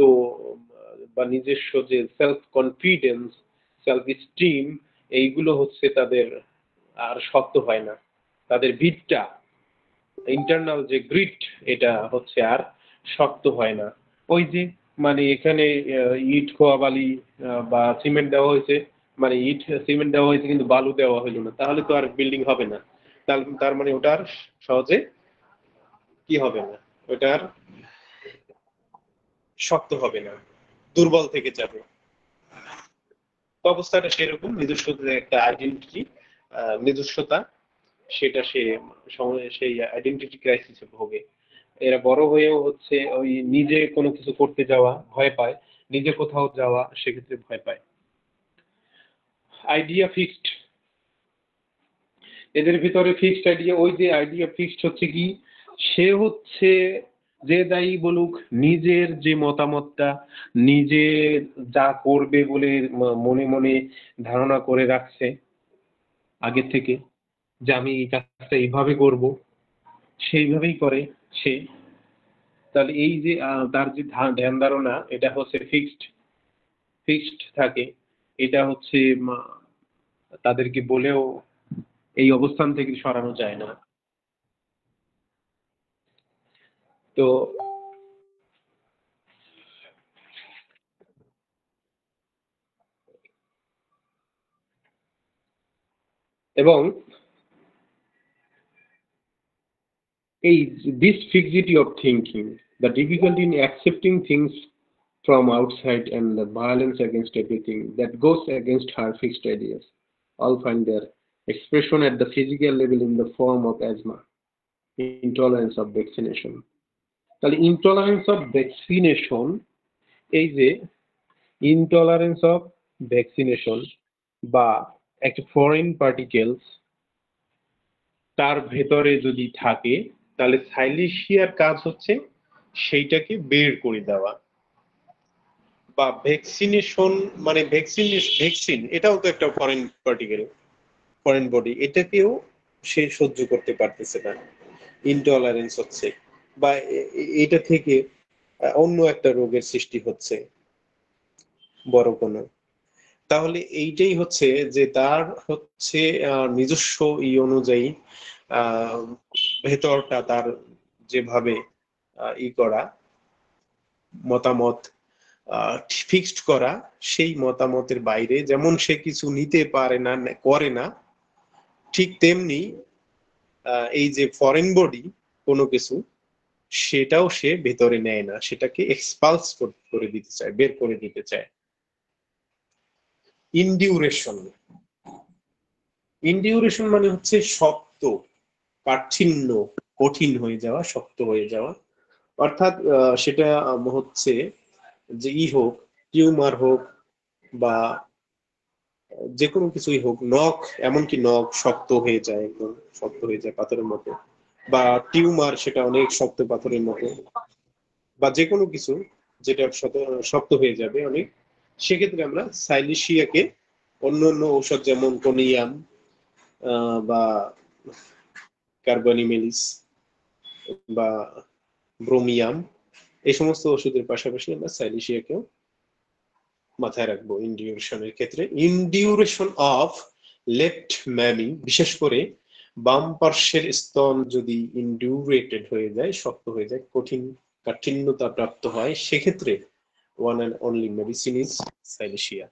বা নিজস্ব যে সেলফ কনফিডেন্স, সেলফ স্টিম, এইগুলো হচ্ছে তাদের আর শক্ত হয় না। তাদের ভিতটা, ইন্টারনাল যে গ্রিট, এটা হচ্ছে আর শক্ত হয় না। ওই যে মানে এখানে ইট খোয়া বালি বা সিমেন্ট দেওয়া হয়েছে, মানে ইট সিমেন্ট দেওয়া হয়েছে কিন্তু বালু দেওয়া হলো না, তাহলে তো আর বিল্ডিং হবে না। তার মানে ওটা আর সহজে কি হবে না, ওটা আর শক্ত হবে না, দুর্বল থেকে যাবে। তো অবস্থাটা সেরকম, নিজস্ব যে একটা আইডেন্টিটি, নিজস্বতা, সেটা সেই আইডেন্টিটি ক্রাইসিসে ভোগে। এরা বড় হয়েও হচ্ছে ওই নিজে কোনো কিছু করতে যাওয়া ভয় পায়, নিজে কোথাও যাওয়া সেক্ষেত্রে ভয় পায়। আইডিয়া ফিক্সড, এদের ভিতরে ফিক্সড আইডিয়া, ওই যে আইডিয়া ফিক্সড হচ্ছে কি, সে হচ্ছে যে দায়ী বলুক, নিজের যে মতামতটা নিজে যা করবে বলে মনে মনে ধারণা করে রাখছে আগে থেকে, যে আমি এই কাজটা এইভাবে করব, সেইভাবেই করে সে। তাহলে এই যে তার যে ধ্যান ধারণা, এটা হচ্ছে ফিক্সড থাকে। এটা হচ্ছে তাদেরকে বলেও এই অবস্থান থেকে সরানো যায় না। তো এবং এই this fixity of thinking, the difficulty in accepting things from outside, and the violence against everything that goes against her fixed ideas, all find their expression at the physical level in the form of asthma, intolerance of vaccination. তাহলে intolerance of vaccination, এই যে intolerance of vaccination বা একটা foreign particles তার ভেতরে যদি থাকে, তাহলে সাইলেশিয়ার কাজ হচ্ছে সেইটাকে বের করে দেওয়া। বা ভ্যাকসিনেশন মানে ভ্যাকসিন এটাও তো একটা ফরেন পার্টিকেল, ফরেন বডি, এটাকেও সে সহ্য করতে পারতেছে না, ইনটলারেন্স হচ্ছে। বা এটা থেকে অন্য একটা রোগের সৃষ্টি হচ্ছে বড় কোনো। তাহলে এইটাই হচ্ছে যে তার হচ্ছে নিজস্ব অনুযায়ী আহ ভেতরটা তার যেভাবে করা মতামত ফিক্সড করা, সেই মতামতের বাইরে যেমন সে কিছু নিতে পারে না, করে না, ঠিক তেমনি এই যে ফরেন বডি কোনো কিছু, সেটাও সে ভেতরে নেয় না, সেটাকে এক্সপালস করে দিতে চায়, বের করে দিতে চায়। ইনডিউরেশন, ইনডিউরেশন মানে হচ্ছে শক্ত, কাঠিন্য, কঠিন হয়ে যাওয়া, শক্ত হয়ে যাওয়া। অর্থাৎ সেটা হচ্ছে যে হোক, টিউমার হোক বা যে কোনো কিছুই হোক, নখ, এমনকি নখ শক্ত হয়ে যায়, একদম শক্ত হয়ে যায় পাথরের মতো, বা টিউমার সেটা অনেক শক্ত পাথরের মতো, বা যে কোনো কিছু যেটা শক্ত হয়ে যাবে অনেক, সেক্ষেত্রে আমরা সাইলিশিয়াকে অন্য অন্য ঔষধ যেমন কোনিয়াম বা কার্বানিমেলিস বা ব্রোমিয়াম, এই সমস্ত ওষুধের পাশাপাশি আমরা সাইলিশিয়াকেও মাথায় রাখবো ইনডিউরেশনের ক্ষেত্রে। ইনডিউরেশন অফ লেফট ম্যামি, বিশেষ করে বাম পার্শ্বের স্তন যদি ইনডিউরেটেড হয়ে যায়, শক্ত হয়ে যায়, কঠিন কাঠিন্যতা প্রাপ্ত হয়, সেক্ষেত্রে one and only medicine is Silicea,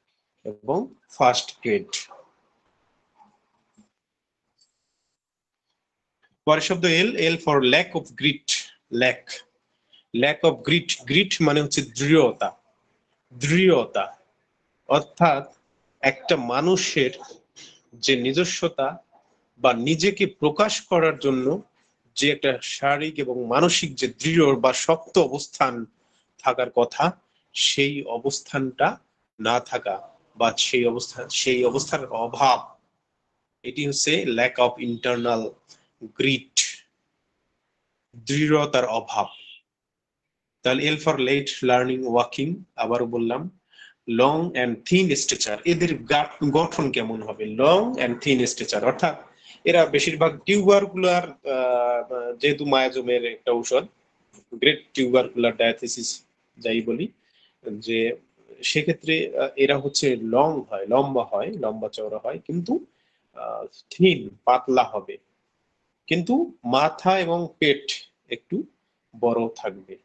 এবং ফার্স্ট গ্রেড। পরের শব্দ L, L for lack of grit. Lack, lack of grit, grit মানে হচ্ছে দৃঢ়তা, দৃঢ়তা অর্থাৎ একটা মানুষের যে নিজস্বতা বা নিজেকে প্রকাশ করার জন্য যে একটা শারীরিক এবং মানসিক যে দৃঢ় বা শক্ত অবস্থান থাকার কথা, সেই অবস্থানটা না থাকা বা সেই অবস্থার অভাব, এটি হচ্ছে ল্যাক অফ ইন্টারনাল গ্রিট, দৃঢ়তার অভাব। তাহলে L for late learning walking, আবারও বললাম লং অ্যান্ড থিন স্ট্রেচার, এদের গঠন কেমন হবে? লং অ্যান্ড থিন স্ট্রেচার, অর্থাৎ এরা বেশিরভাগ টিউবারকুলার, যেহেতু মায়াজমের একটা ঔষধ, গ্রেট টিউবারকুলার ডায়াথিসিস যাই বলি, যে সেক্ষেত্রে এরা হচ্ছে লং হয়, লম্বা হয়, লম্বা চওড়া হয়, কিন্তু থিন, পাতলা হবে, কিন্তু মাথা এবং পেট একটু বড় থাকবে।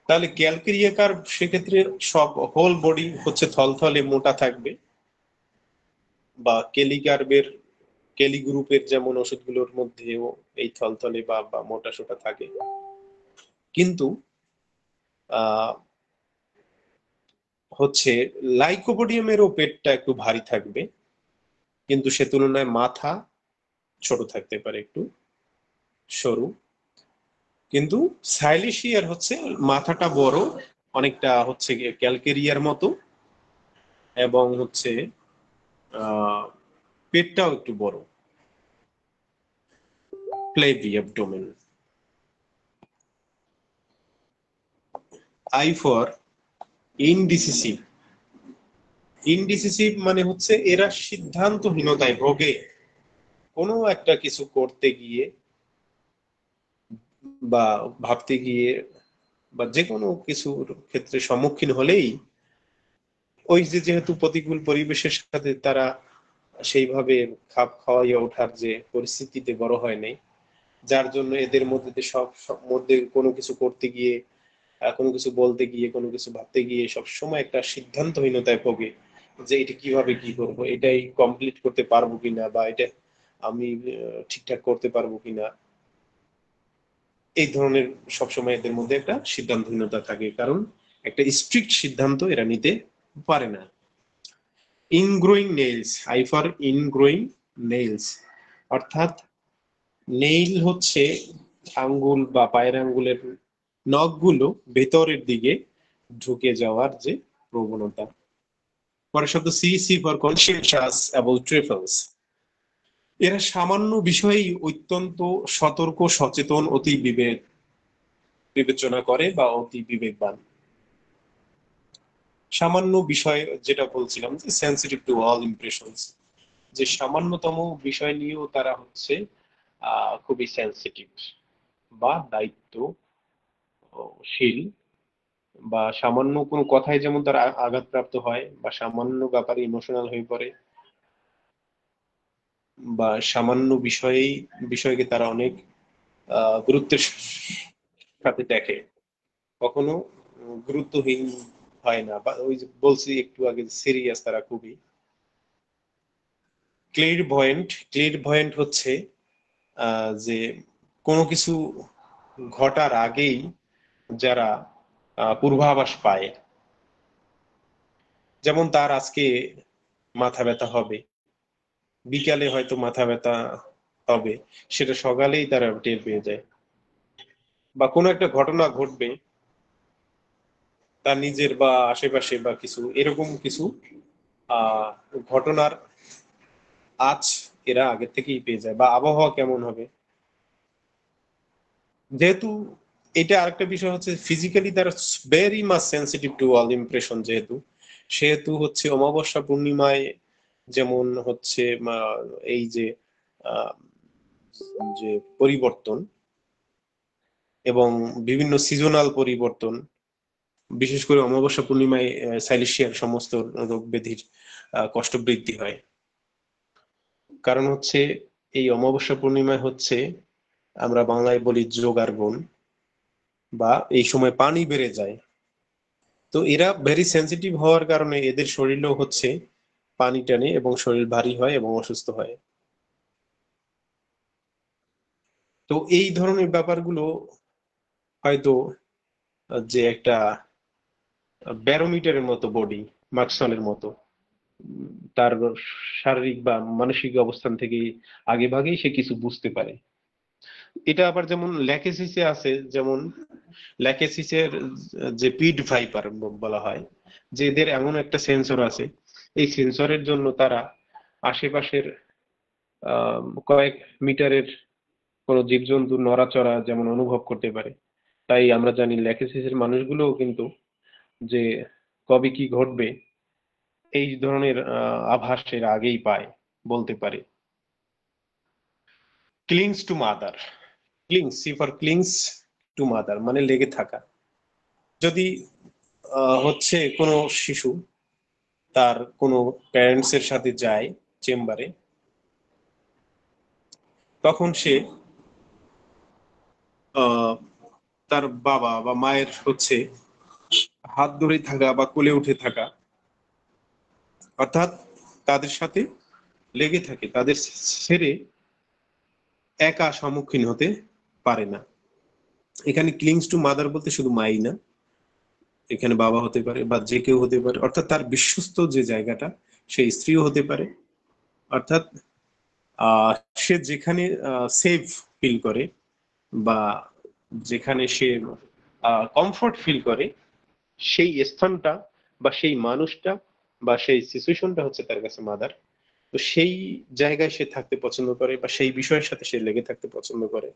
তাহলে ক্যালকেরিয়াকার সেক্ষেত্রে সব হোল বডি হচ্ছে থলথলে মোটা থাকবে, বা কেলিকার্বের, কেলি গ্রুপের যেমন ওষুধগুলোর মধ্যেও এই থলথলে বা মোটা সোটা থাকে, কিন্তু আহ হচ্ছে লাইকোপোডিয়ামেরও পেটটা একটু ভারী থাকবে, কিন্তু সে তুলনায় মাথা ছোট থাকতে পারে, একটু সরু। কিন্তু সাইলিশিয়ার হচ্ছে মাথাটা বড়, অনেকটা হচ্ছে ক্যালকেরিয়ার মতো, এবং হচ্ছে পেটটাও একটু বড়, flabby abdomen. I for indecisive, indecisive মানে হচ্ছে এরা সিদ্ধান্তহীনতায় ভোগে, কোনো একটা কিছু করতে গিয়ে বা ভাবতে গিয়ে বা যে কোনো কিছুর ক্ষেত্রে সম্মুখীন হলেই, ওই যে যেহেতু প্রতিকূল পরিবেশের সাথে তারা সেইভাবে খাপ খাওয়াইয়া ওঠার যে পরিস্থিতিতে বড় হয় নাই, যার জন্য এদের মধ্যে সব মধ্যে কোনো কিছু করতে গিয়ে, কোনো কিছু বলতে গিয়ে, কোনো কিছু ভাবতে গিয়ে সব সময় একটা সিদ্ধান্তহীনতায় ভোগে, যে এটা কিভাবে কি করব, এটাই কমপ্লিট করতে পারবো কিনা, বা এটা আমি ঠিকঠাক করতে পারবো কিনা, এই ধরনের সবসময় এদের মধ্যে একটা সিদ্ধান্তহীনতা থাকে, কারণ একটা স্ট্রিক্ট সিদ্ধান্ত এরা নিতে পারে না। ইনগ্রোয়িং নেইলস, আই ফর ইনগ্রোয়িং নেইলস, অর্থাৎ নেইল হচ্ছে আঙ্গুল বা পায়ের আঙ্গুলের নখগুলো ভেতরের দিকে ঢুকে যাওয়ার যে প্রবণতা। পরের শব্দ C, C for conscious about trifles, এরা সামান্য বিষয়েই অত্যন্ত সতর্ক, সচেতন, অতি বিবেচনা করে বা অতি বিবেকবান। সামান্য বিষয়, যেটা বলছিলাম যে সেন্সিটিভ টু অল ইমপ্রেশনস, যে সামান্যতম বিষয় নিয়েও তারা হচ্ছে খুবই সেন্সিটিভ বা দায়িত্বশীল, বা সামান্য কোনো কথায় যেমন তারা আঘাতপ্রাপ্ত হয়, বা সামান্য ব্যাপারে ইমোশনাল হয়ে পড়ে, বা সামান্য বিষয়কে তারা অনেক গুরুত্বের সাথে দেখে, কখনো গুরুত্বহীন হয় না, বা ওই যে বলছি একটু আগে সিরিয়াস তারা খুবই। ক্লেরভয়েন্ট হচ্ছে যে কোনো কিছু ঘটার আগেই যারা পূর্বাভাস পায়, যেমন তার আজকে মাথা ব্যথা হবে, বিকালে হয়তো মাথা ব্যথা হবে, সেটা সকালেই তারা টের পেয়ে যায়। বা কোনো একটা ঘটনা ঘটবে তার নিজের বা আশেপাশে বা কিছু এরকম কিছু আহ ঘটনার আজ এরা আগে থেকেই পেয়ে যায়। বা আবহাওয়া কেমন হবে, যেহেতু এটা আরেকটা বিষয় হচ্ছে ফিজিক্যালি তারা very much sensitive to all impression, যেহেতু সেহেতু হচ্ছে অমাবস্যা পূর্ণিমায় যেমন হচ্ছে এই যে আহ, যে পরিবর্তন এবং বিভিন্ন সিজনাল পরিবর্তন, বিশেষ করে অমাবস্যা পূর্ণিমায় সাইলেশিয়ার সমস্ত রোগ ব্যাধির কষ্ট বৃদ্ধি হয়। কারণ হচ্ছে এই অমাবস্যা পূর্ণিমায় হচ্ছে আমরা বাংলায় বলি যোগার গুণ, বা এই সময় পানি বেড়ে যায়। তো এরা ভেরি সেন্সিটিভ হওয়ার কারণে এদের শরীরেও হচ্ছে পানি টানে এবং শরীর ভারী হয় এবং অসুস্থ হয়। তো এই ধরনের ব্যাপারগুলো হয়তো যে একটা ব্যারোমিটারের মতো বডি, মার্কসনের মতো, তার শারীরিক বা মানসিক অবস্থান থেকে আগে ভাগেই সে কিছু বুঝতে পারে। এটা আবার যেমন ল্যাকেসিসে আছে, যেমন ল্যাকেসিসের যে পিড ভাইপার বলা হয়, যে এদের এমন একটা সেন্সর আছে, এই সেন্সরের জন্য তারা আশেপাশের কয়েক মিটারের কোনো জীবজন্তু নড়াচড়া যেমন অনুভব করতে পারে। তাই আমরা জানি ল্যাকেসিসের মানুষগুলোও কিন্তু যে কবে কি ঘটবে এই ধরনের আভাস এরা আগেই পায়, বলতে পারে। Clings to mother, clings, C for clings to mother মানে লেগে থাকা। যদি হচ্ছে কোনো শিশু তার কোনো প্যারেন্টস এর সাথে যায় চেম্বারে, তখন সে আহ, তার বাবা বা মায়ের হচ্ছে হাত ধরে থাকা বা কোলে উঠে থাকা, অর্থাৎ তাদের সাথে লেগে থাকে, তাদের ছেড়ে একা সম্মুখীন হতে পারে না। এখানে ক্লিংস টু মাদার বলতে শুধু মাই না, এখানে বাবা হতে পারে বা যে কেউ হতে পারে, অর্থাৎ তার বিশ্বস্ত যে জায়গাটা, সে স্ত্রীও হতে পারে। অর্থাৎ আহ সে যেখানে সেফ ফিল করে বা যেখানে সে কমফোর্ট ফিল করে, সেই স্থানটা বা সেই মানুষটা বা সেই সিচুয়েশনটা হচ্ছে তার কাছে মাদার। তো সেই জায়গায় সে থাকতে পছন্দ করে বা সেই বিষয়ের সাথে সে লেগে থাকতে পছন্দ করে।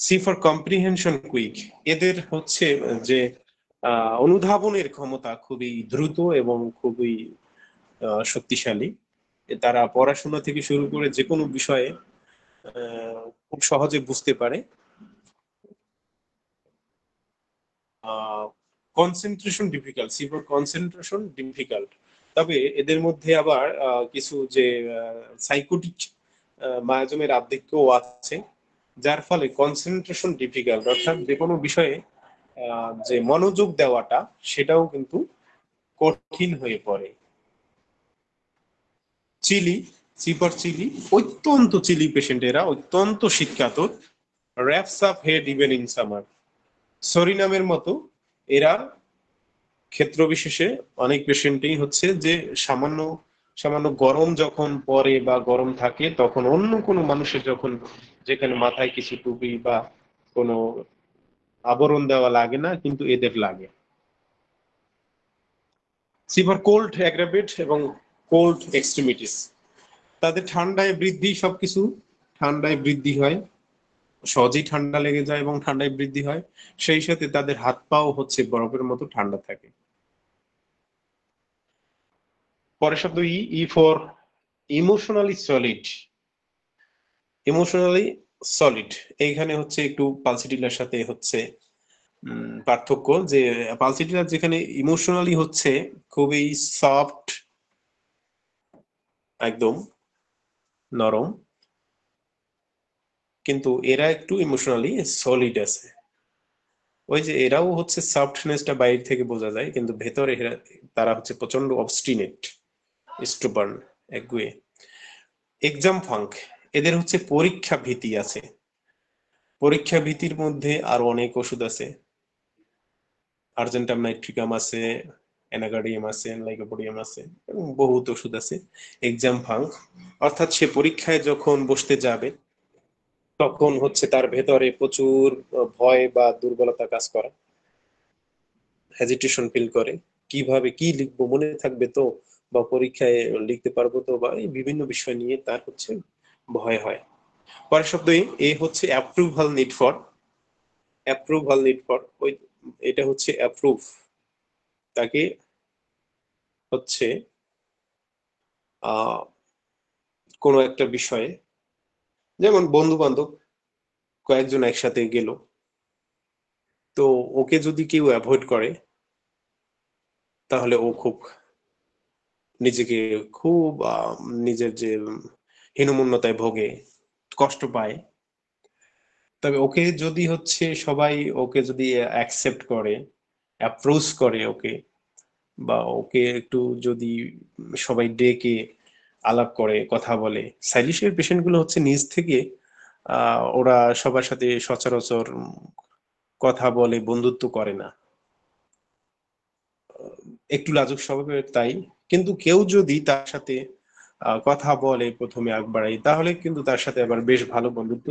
সি ফর কম্প্রিহেনশন কুইক, এদের হচ্ছে যে অনুধাবনের ক্ষমতা খুবই দ্রুত এবং খুবই শক্তিশালী। তারা পড়াশোনা থেকে শুরু করে যে কোনো বিষয়ে খুব সহজে বুঝতে পারে। Concentration difficult, C for concentration difficult. তবে এদের মধ্যে আবার কিছু যে সাইকোটিক মায়াজমের আধিক্যও আছে, যার ফলে কনসেন্ট্রেশন ডিফিকাল্ট, অর্থাৎ যে কোনো বিষয়ে যে মনোযোগ দেওয়াটা সেটাও কিন্তু কঠিন হয়ে পড়ে। চিলি, সি ফর চিলি, অত্যন্ত চিলি পেশেন্ট, এরা অত্যন্ত শীতকাতর। Wraps up head even in summer, সরিনামের মতো এরা ক্ষেত্র বিশেষে অনেক পেশেন্টই হচ্ছে যে সামান্য সামান্য গরম যখন পড়ে বা গরম থাকে, তখন অন্য কোনো মানুষের যখন যেখানে মাথায় কিছু টুপি বা কোনো আবরণ দেওয়া লাগে না, কিন্তু এদের লাগে। সিভার কোল্ড অ্যাগ্রাভেট এবং কোল্ড এক্সট্রিমিটিস, তাদের ঠান্ডায় বৃদ্ধি, সবকিছু ঠান্ডায় বৃদ্ধি হয়, সহজেই ঠান্ডা লেগে যায় এবং ঠান্ডায় বৃদ্ধি হয়। সেই সাথে তাদের হাত পাও হচ্ছে বরফের মতো ঠান্ডা থাকে। পরের শব্দ E, E for emotionally solid. Emotionally solid, এইখানে হচ্ছে একটু পালসিটিলার সাথে হচ্ছে পার্থক্য, যে পালসিটিলার যেখানে ইমোশনালি হচ্ছে খুবই সফট, একদম নরম, কিন্তু এরা একটু ইমোশনালি সলিড আছে। ওই যে এরাও হচ্ছে সফটনেসটা বাইরে থেকে বোঝা যায়, কিন্তু ভেতরে তারা হচ্ছে প্রচন্ড অবস্টিনেট, স্টুবার্ন, একগুয়ে। এক্সাম ফাঙ্ক, এদের হচ্ছে পরীক্ষা ভীতি আছে। পরীক্ষা ভীতির মধ্যে আরো অনেক ওষুধ আছে। আর্জেন্টাম নাইট্রিকাম আছে, অ্যানাগার্ডিয়াম আছে, লাইকোপোডিয়াম আছে, এবং বহুত ওষুধ আছে। এক্সাম ফাঙ্ক অর্থাৎ সে পরীক্ষায় যখন বসতে যাবে তখন হচ্ছে তার ভেতরে প্রচুর ভয় বা দুর্বলতা কাজ করে, হেজিটেশন ফিল করে, কিভাবে কি লিখবো, মনে থাকবে তো, বা পরীক্ষায় লিখতে পারবো তো, বা এই বিভিন্ন বিষয় নিয়ে তার হচ্ছে ভয় হয়। পরের শব্দ এ হচ্ছে approval need for. Approval need for, ওই এটা হচ্ছে অ্যাপ্রুভ, তাকে হচ্ছে আহ কোনো একটা বিষয়ে, যেমন বন্ধু বান্ধব কয়েকজন একসাথে গেল, তো ওকে যদি কেউ অ্যাভয়েড করে তাহলে ও খুব নিজেকে খুব নিজের যে হীনমন্যতায় ভোগে, কষ্ট পায়। তবে ওকে যদি হচ্ছে সবাই ওকে যদি অ্যাকসেপ্ট করে, অ্যাপ্রোচ করে ওকে, বা ওকে একটু যদি সবাই ডেকে আলাপ করে, কথা বলে। সাইলিশের পেশেন্ট গুলো হচ্ছে নিজ থেকে ওরা সবার সাথে সচরাচর কথা বলে, বন্ধুত্ব করে না, একটু লাজুক স্বভাবের তাই। কিন্তু কেউ যদি তার সাথে কথা বলে, প্রথমে আগ বাড়াই, তাহলে কিন্তু তার সাথে আবার বেশ ভালো বন্ধুত্ব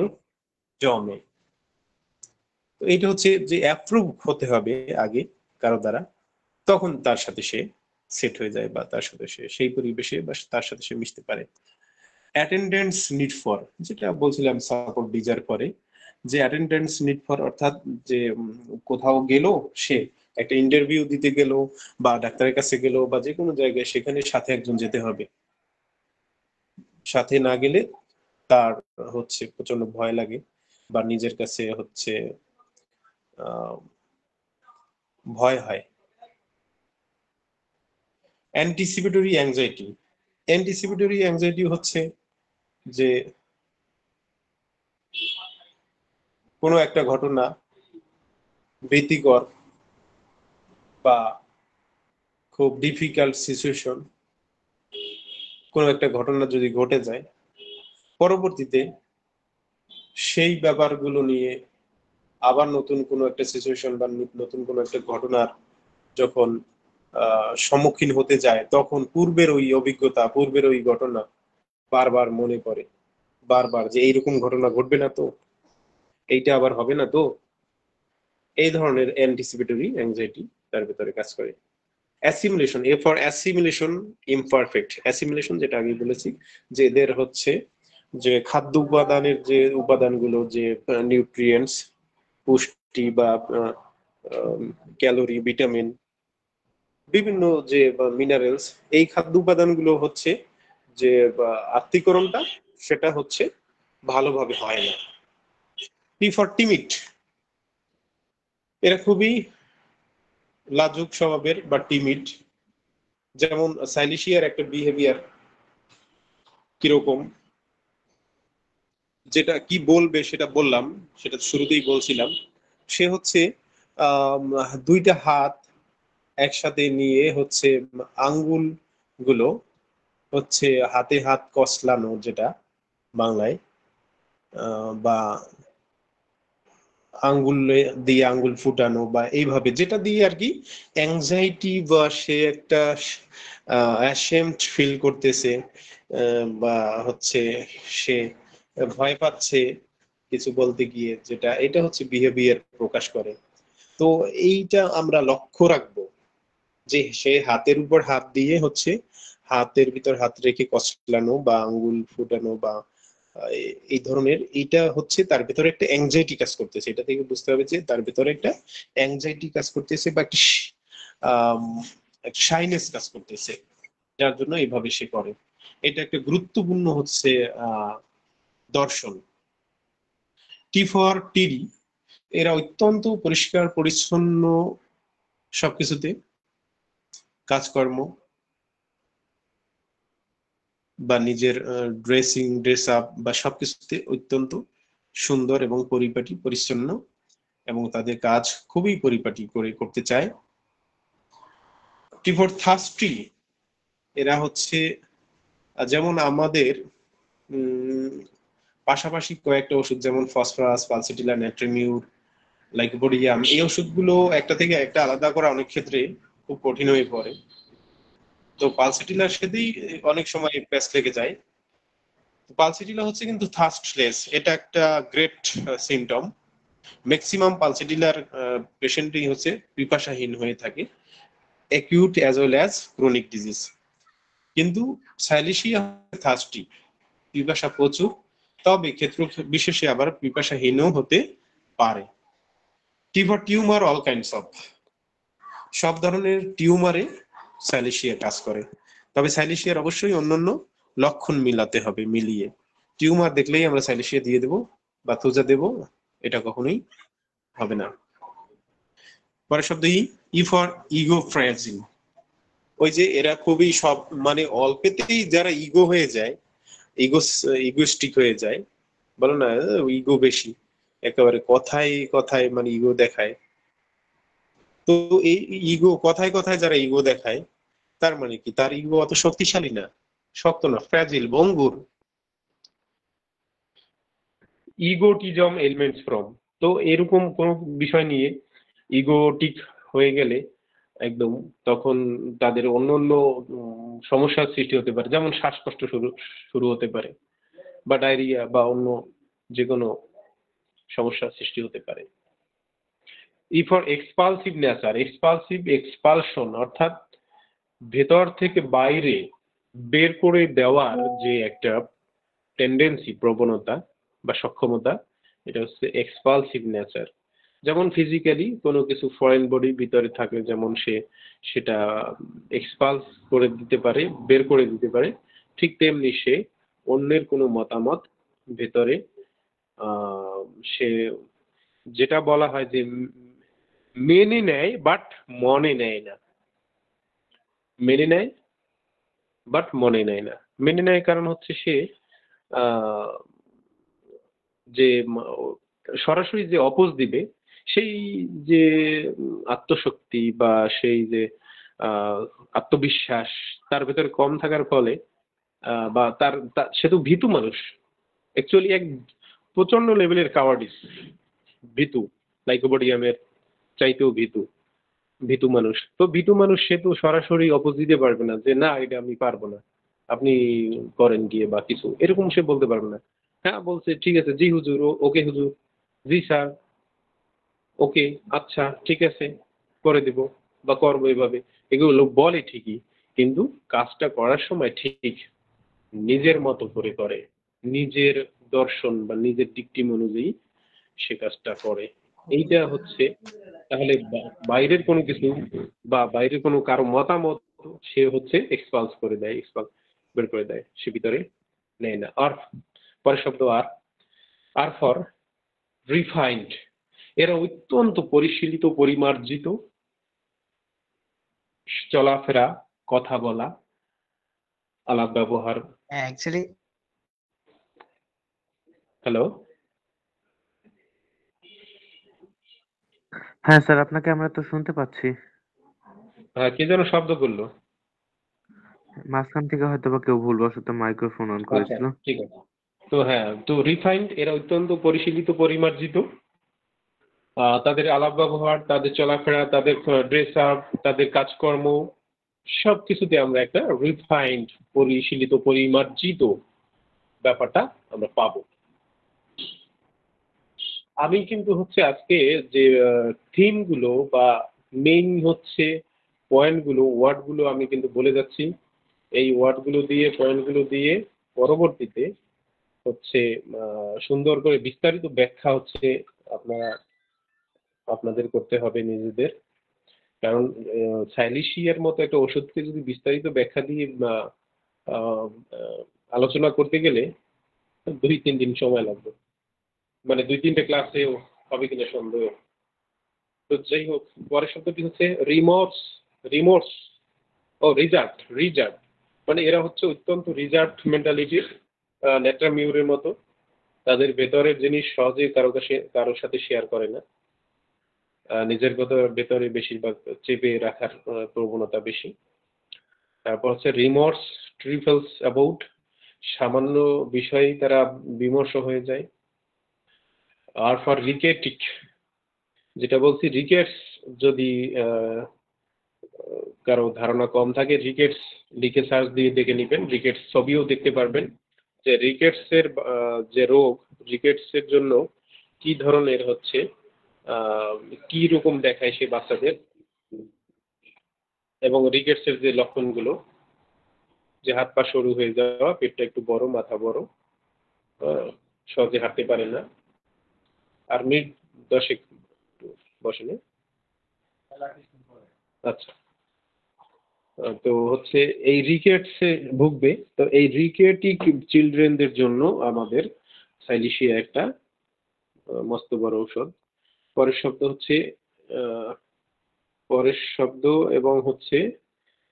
জমে। তো এটা হচ্ছে যে অ্যাপ্রুভ হতে হবে আগে কারো দ্বারা, তখন তার সাথে সে সেট হয়ে যায়, বা তার সাথে সে সেই পরিবেশে বা তার সাথে সে মিশতে পারে। অ্যাটেন্ডেন্স নিড ফর, যেটা বলছিলাম সাপোর্ট ডিজার করে, যে অ্যাটেন্ডেন্স নিড ফর অর্থাৎ যে কোথাও গেল, সে একটা ইন্টারভিউ দিতে গেল বা ডাক্তারের কাছে গেল বা যে কোনো জায়গায়, সেখানে সাথে একজন যেতে হবে। সাথে না গেলে তার হচ্ছে প্রচন্ড ভয় লাগে, বা নিজের কাছে হচ্ছে আহ ভয় হয়। অ্যান্টিসিপেটরি অ্যাংজাইটি, অ্যান্টিসিপেটরি অ্যাংজাইটি হচ্ছে যে কোনো একটা ঘটনা ভীতিকর বা খুব ডিফিকাল্ট সিচুয়েশন, কোনো একটা ঘটনা যদি ঘটে যায়, পরবর্তীতে সেই ব্যাপারগুলো নিয়ে আবার নতুন কোনো একটা সিচুয়েশন বা নতুন কোনো একটা ঘটনার যখন সম্মুখীন হতে যায়, তখন পূর্বের ওই অভিজ্ঞতা, পূর্বের ওই ঘটনা বারবার মনে পড়ে, বারবার যে এইরকম ঘটনা ঘটবে না তো, এইটা আবার হবে না তো। এই ধরনের অ্যান্টিসিপেটরি অ্যাংজাইটি তার ভেতরে কাজ করে। Assimilation, A for assimilation imperfect. Assimilation যেটা আগে বলেছি, যে এদের হচ্ছে যে খাদ্য উপাদানের যে উপাদানগুলো, যে নিউট্রিয়েন্টস, পুষ্টি বা ক্যালোরি, ভিটামিন, বিভিন্ন যে মিনারেলস, এই খাদ্য উপাদানগুলো হচ্ছে যে আত্তীকরণটা, সেটা হচ্ছে ভালোভাবে হয় না। টি ফর টিমিড, এরা খুবই লাজুক স্বভাবের বা টিমিড। যেমন সাইলিশিয়ার একটা বিহেভিয়ার কিরকম, যেটা কি বলবে সেটা বললাম, সেটা শুরুতেই বলছিলাম। সে হচ্ছে আহ দুইটা হাত একসাথে নিয়ে হচ্ছে আঙ্গুল গুলো হচ্ছে হাতে হাত কসলানো, যেটা বাংলায়, বা আঙ্গুল দিয়ে আঙ্গুল ফুটানো, বা এইভাবে যেটা দিয়ে আর কি অ্যাংজাইটি, বা সে একটা অ্যাশেমড ফিল করতেছে, বা হচ্ছে সে ভয় পাচ্ছে কিছু বলতে গিয়ে, যেটা এটা হচ্ছে বিহেভিয়ার প্রকাশ করে। তো এইটা আমরা লক্ষ্য রাখবো, যে সে হাতের উপর হাত দিয়ে হচ্ছে হাতের ভিতর হাত রেখে কচলানো বা আঙ্গুল ফুটানো বা এই ধরনের, এইটা হচ্ছে তার ভিতরে একটা অ্যাংজাইটি কাজ করতেছে। এটা থেকে বুঝতে হবে যে তার ভিতরে একটা অ্যাংজাইটি কাজ করতেছে, বা একটা আম, একটা শাইনেস কাজ করতেছে, যার জন্য এইভাবে সে করে। এটা একটা গুরুত্বপূর্ণ হচ্ছে আহ দর্শন। টি ফর টিডি, এরা অত্যন্ত পরিষ্কার পরিচ্ছন্ন সবকিছুতে, কাজকর্ম বা নিজের ড্রেস আপ বা সবকিছুতে অত্যন্ত সুন্দর এবং পরিপাটি পরিচ্ছন্ন, এবং তাদের কাজ খুবই পরিপাটি করে করতে চায়। টি ফর থার্স্টি, এরা হচ্ছে যেমন আমাদের পাশাপাশি কয়েকটা ওষুধ যেমন ফসফরাস, পালসিটিলা, নেট্রিমিউর, লাইকোপোডিয়াম, এই ওষুধগুলো একটা থেকে একটা আলাদা করা অনেক ক্ষেত্রে খুব কঠিন হয়ে পড়ে। তো পালসিটিলার সাথেই অনেক সময় প্যাচ লেগে যায়। পালসিটিলা হচ্ছে কিন্তু থার্স্টলেস, এটা একটা গ্রেট সিমটম। ম্যাক্সিমাম পালসিটিলার পেশেন্টই হচ্ছে পিপাসাহীন হয়ে থাকে, acute as well as chronic disease. কিন্তু সাইলিশিয়া থার্স্টি, পিপাসা প্রচুর, তবে ক্ষেত্র বিশেষে আবার পিপাসাহীনও হতে পারে। T for tumour all kinds of, সব ধরনের টিউমারে সাইলিশিয়া কাজ করে, তবে সাইলিশিয়ার অবশ্যই অন্যান্য লক্ষণ মিলাতে হবে। মিলিয়ে টিউমার দেখলেই আমরা সাইলিশিয়া দিয়ে দেবো বা তোজা দেব, এটা কখনোই হবে না। পরের শব্দ ই ফর ইগো ফ্র্যাজিল। ওই যে এরা খুবই সব মানে অল্পেতেই যারা ইগো হয়ে যায়, ইগোস্টিক হয়ে যায়, বলো না ইগো বেশি, একেবারে কথায় কথায় মানে ইগো দেখায়। তো এই ইগো কথায় কথায় যারা ইগো দেখায়, তার মানে কি তার ইগো অত শক্তিশালী না, শক্ত না, ফ্র্যাজিল, ভঙ্গুর। ইগোটিজম এলিমেন্টস ফ্রম, তো এরকম কোন বিষয় নিয়ে ইগোটিক হয়ে গেলে একদম, তখন তাদের অন্যান্য সমস্যার সৃষ্টি হতে পারে, যেমন শ্বাসকষ্ট শুরু শুরু হতে পারে, বা ডায়রিয়া বা অন্য যে কোনো সমস্যার সৃষ্টি হতে পারে। ই ফর এক্সপালসিভ নেচার, এক্সপালসিভ, এক্সপালশন অর্থাৎ ভেতর থেকে বাইরে বের করে দেওয়ার যে একটা টেন্ডেন্সি, প্রবণতা বা সক্ষমতা, এটা হচ্ছে এক্সপালসিভ নেচার। যেমন ফিজিক্যালি কোনো কিছু ফরেন বডি ভিতরে থাকলে যেমন সেটা এক্সপালস করে দিতে পারে, বের করে দিতে পারে, ঠিক তেমনি সে অন্যের কোনো মতামত ভেতরে সে যেটা বলা হয় যে মেনে নেয় বাট মনে নেয় না। মেনে নেয় বাট মনে নেয় না। মেনে নেয় কারণ হচ্ছে সে আহ, যে সরাসরি যে অপোজ দিবে, সেই যে আত্মশক্তি বা সেই যে আত্মবিশ্বাস তার ভেতরে কম থাকার ফলে বা সে তো ভীতু মানুষ, অ্যাকচুয়ালি এক প্রচন্ড লেভেলের কাওয়ার্ডিস, ভীতু, লাইকোপোডিয়ামের চাইতেও ভীতু, ভীতু মানুষ। তো ভীতু মানুষ সে তো সরাসরি অপোজ দিতে পারবে না যে না এটা আমি পারবো না, আপনি করেন গিয়ে বা কিছু এরকম সে বলতে পারবে না। হ্যাঁ বলছে ঠিক আছে জি হুজুর, ওকে হুজুর, জি স্যার, ওকে, আচ্ছা ঠিক আছে, করে দিব বা করবো এভাবে, এগুলো বলে ঠিকই, কিন্তু কাজটা করার সময় ঠিক নিজের মতো করে করে, নিজের দর্শন বা নিজের ডিকটিম অনুযায়ী সে কাজটা করে। এইটা হচ্ছে তাহলে বাইরের কোনো কিছু বা বাইরের কোনো কারো মতামত সে হচ্ছে এক্সপালস করে দেয়, এক্সপালস বের করে দেয়, সে ভিতরে নেয় না। আর পরের শব্দ আর, আর ফর রিফাইন্ড, এরা অত্যন্ত পরিশীলিত, পরিমার্জিত, চলাফেরা, কথা বলা, আলাপ ব্যবহার। অ্যাকচুয়ালি হ্যালো, হ্যাঁ স্যার, আপনাকে আমরা তো শুনতে পাচ্ছি। হ্যাঁ কে যেন শব্দ করলো। মাঝখান থেকে হয়তো বা কেউ ভুলবশত মাইক্রোফোন অন আচ্ছা করেছিল। ঠিক আছে। তো হ্যাঁ, তো রিফাইন্ড, এরা অত্যন্ত পরিশীলিত, পরিমার্জিত, তাদের আলাপ ব্যবহার, তাদের চলাফেরা, তাদের ড্রেস আপ, তাদের কাজকর্ম, সবকিছুতে আমরা একটা রিফাইন্ড, পরিশীলিত, পরিমার্জিত ব্যাপারটা আমরা পাবো। আমি কিন্তু হচ্ছে আজকে যে থিম গুলো বা মেইন হচ্ছে পয়েন্ট গুলো, ওয়ার্ড গুলো আমি কিন্তু বলে যাচ্ছি। এই ওয়ার্ড গুলো দিয়ে, পয়েন্ট গুলো দিয়ে পরবর্তীতে হচ্ছে সুন্দর করে বিস্তারিত ব্যাখ্যা হচ্ছে আপনারা আপনাদের করতে হবে নিজেদের। কারণ সাইলিশিয়ার মতো একটা ওষুধকে যদি বিস্তারিত ব্যাখ্যা দিয়ে আহ, আহ, আলোচনা করতে গেলে 2-3 দিন সময় লাগবে, মানে 2-3টে ক্লাসে হবে কিনা সন্দেহ। তো যাই হোক, পরের শব্দটি হচ্ছে রিমোর্স। রিমোর্স ও রিজার্ভ, রিজার্ভ মানে এরা হচ্ছে অত্যন্ত রিজার্ভ মেন্টালিটির, নেট্রামিউরের মতো, তাদের ভেতরের জিনিস সহজে কারোর সাথে শেয়ার করে না। নিজের কথা ভেতরে বেশিরভাগ চেপে রাখার প্রবণতা বেশি। তারপর হচ্ছে রিমর্স ট্রিফলস অ্যাবাউট, সামান্য বিষয়েই তারা বিমর্ষ হয়ে যায়। আর ফর রিকেটিক, যেটা বলছি রিকেটস, যদি কারো ধারণা কম থাকে রিকেটস লিখে সার্চ দিয়ে দেখে নেবেন, রিকেটস ছবিও দেখতে পারবেন যে রিকেটসের যে রোগ, রিকেটসের জন্য কি ধরনের হচ্ছে কি রকম দেখায় সে বাচ্চাদের, এবং রিকেটসের যে লক্ষণগুলো, যে হাত পা সরু হয়ে যাওয়া, পেটটা একটু বড়, মাথা বড়, সহজে হাঁটতে পারে না। আর মিনিট 10 বসে না। আচ্ছা, তো হচ্ছে এই রিকেটসে ভুগবে, তো এই রিকেটিক চিলড্রেনদের জন্য আমাদের সাইলিশিয়া একটা মস্ত বড় ঔষধ। পরের শব্দ হচ্ছে পরের শব্দ এবং হচ্ছে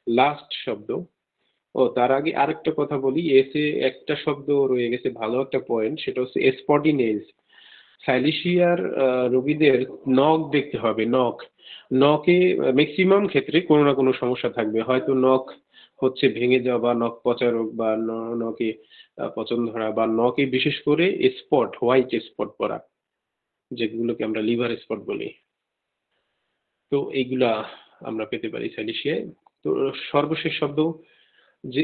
লাস্ট শব্দ। ও তার আগে আরেকটা কথা বলি, এসে একটা শব্দ রয়ে গেছে, ভালো একটা পয়েন্ট, সেটা হচ্ছে স্পটিনেজ। সাইলিশিয়ার রোগীদের নখ দেখতে হবে, নখে ম্যাক্সিমাম ক্ষেত্রে কোনো না কোনো সমস্যা থাকবে, হয়তো নখ হচ্ছে ভেঙে যাওয়া, বা নখ পচা রোগ, বা নখে পচন ধরা, বা নখে বিশেষ করে স্পট, হোয়াইট স্পট পড়া, যেগুলোকে আমরা লিভার স্পট বলি। তো এইগুলা আমরা পেতে পারি সাইলিশিয়ায়। তো সর্বশেষ শব্দ যে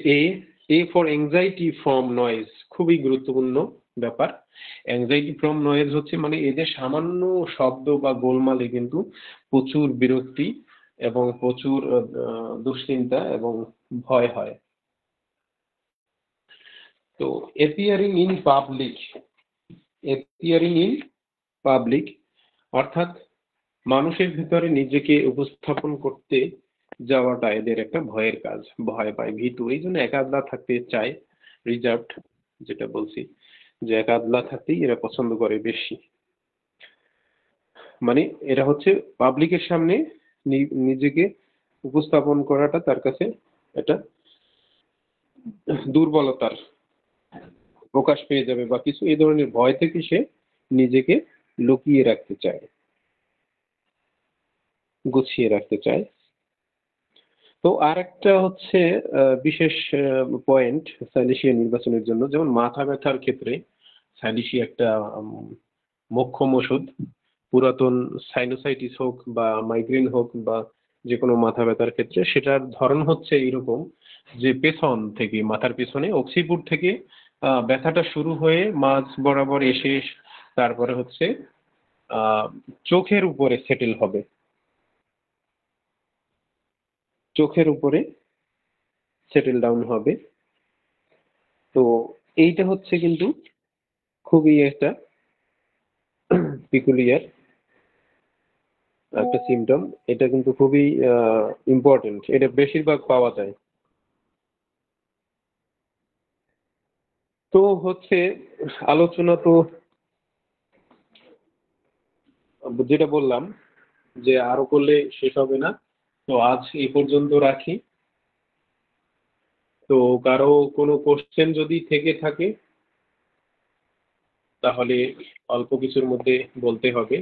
A for anxiety from noise, খুবই গুরুত্বপূর্ণ ব্যাপার। অ্যাংজাইটি ফ্রম নয়েজ হচ্ছে মানে এদের সামান্য শব্দ বা গোলমালে কিন্তু প্রচুর বিরক্তি এবং প্রচুর দুশ্চিন্তা এবং ভয় হয়। তো অ্যাপিয়ারিং ইন পাবলিক অর্থাৎ মানুষের ভিতরে নিজেকে উপস্থাপন করতে যাওয়াটা এদের একটা ভয়ের কাজ, ভয় পায়, ভীতু, এই জন্য একাদলা থাকতে চায়, রিজার্ভড, যেটা বলছি যে একাদলা থাকতেই এরা পছন্দ করে বেশি। মানে এরা হচ্ছে পাবলিকের সামনে নিজেকে উপস্থাপন করাটা তার কাছে এটা দুর্বলতার প্রকাশ পেয়ে যাবে বা কিছু, এই ধরনের ভয় থেকে সে নিজেকে লুকিয়ে রাখতে চায়, গুছিয়ে রাখতে চায়। তো আর একটা হচ্ছে বিশেষ পয়েন্ট সাইলিশিয়া নির্বাচনের জন্য, যেমন মাথা ব্যথার ক্ষেত্রে সাইলিশিয়া একটা মোক্ষম ওষুধ। পুরাতন সাইনোসাইটিস হোক বা মাইগ্রেন হোক বা যে কোনো মাথা ব্যথার ক্ষেত্রে, সেটার ধরন হচ্ছে এরকম যে পেছন থেকে, মাথার পেছনে অক্সিপুর থেকে ব্যথাটা শুরু হয়ে মাঝ বরাবর এসে তারপরে হচ্ছে চোখের উপরে সেটেল হবে, চোখের উপরে সেটেল ডাউন হবে। তো এইটা হচ্ছে কিন্তু খুবই একটা পিকুলিয়ার একটা সিমটম, এটা কিন্তু খুবই ইম্পর্টেন্ট, এটা বেশিরভাগ পাওয়া যায়। তো হচ্ছে আলোচনা তো যেটা বললাম যে আরো করলে শেষ হবে না, তো আজ এই পর্যন্ত রাখি। তো কারো কোনো কোশ্চেন যদি থেকে থাকে তাহলে অল্প কিছুর মধ্যে বলতে হবে।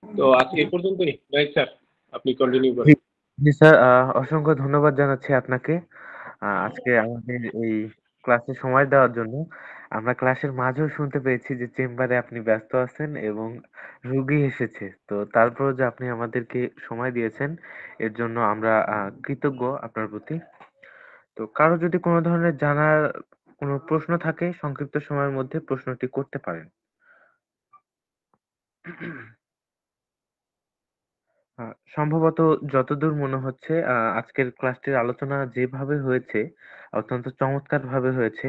তো আজকে এই পর্যন্তই, রাইট স্যার, আপনি কন্টিনিউ করেন। জি স্যার, অসংখ্য ধন্যবাদ জানাচ্ছি আপনাকে আজকে আমাদের এই ক্লাসে সময় দেওয়ার জন্য। আমরা ক্লাসের মাঝেও শুনতে পেয়েছি যে চেম্বারে আপনি ব্যস্ত আছেন এবং রুগী এসেছে, তো তারপরও যে আপনি আমাদেরকে সময় দিয়েছেন এর জন্য আমরা কৃতজ্ঞ আপনার প্রতি। তো কারো যদি কোনো ধরনের জানার কোনো প্রশ্ন থাকে সংক্ষিপ্ত সময়ের মধ্যে প্রশ্নটি করতে পারেন। সম্ভবত যতদূর মনে হচ্ছে আজকের ক্লাসটির আলোচনা যেভাবে হয়েছে অত্যন্ত চমৎকারভাবে হয়েছে।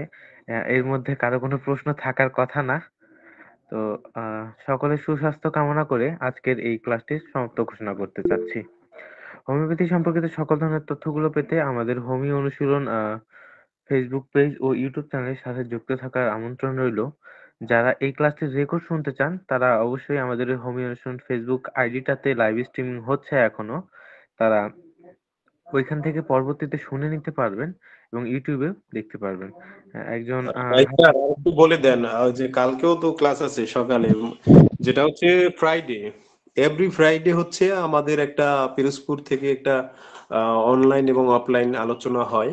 এর মধ্যে কারো কোনো প্রশ্ন থাকার কথা না। তো সকলের সুস্বাস্থ্য কামনা করে আজকের এই ক্লাসটি সমাপ্ত ঘোষণা করতে চাচ্ছি। হোমিওপ্যাথি সম্পর্কিত সকল ধরনের তথ্যগুলো পেতে আমাদের হোমিও অনুশীলন ফেসবুক পেজ ও ইউটিউব চ্যানেলের সাথে যুক্ত থাকার আমন্ত্রণ রইলো। যারা এই ক্লাসটির রেকর্ড শুনতে চান তারা অবশ্যই আমাদের এই হোমিও অনুশীলন ফেসবুক আইডিটাতে লাইভ স্ট্রিমিং হচ্ছে এখনো, তারা ওইখান থেকে পরবর্তীতে শুনে নিতে পারবেন এবং ইউটিউবে দেখতে পারবেন। একজন একটু বলে দেন যে কালকেও তো ক্লাস আছে সকালে, যেটা হচ্ছে ফ্রাইডে, এভরি ফ্রাইডে হচ্ছে আমাদের একটা পিরোজপুর থেকে একটা অনলাইন এবং অফলাইন আলোচনা হয়।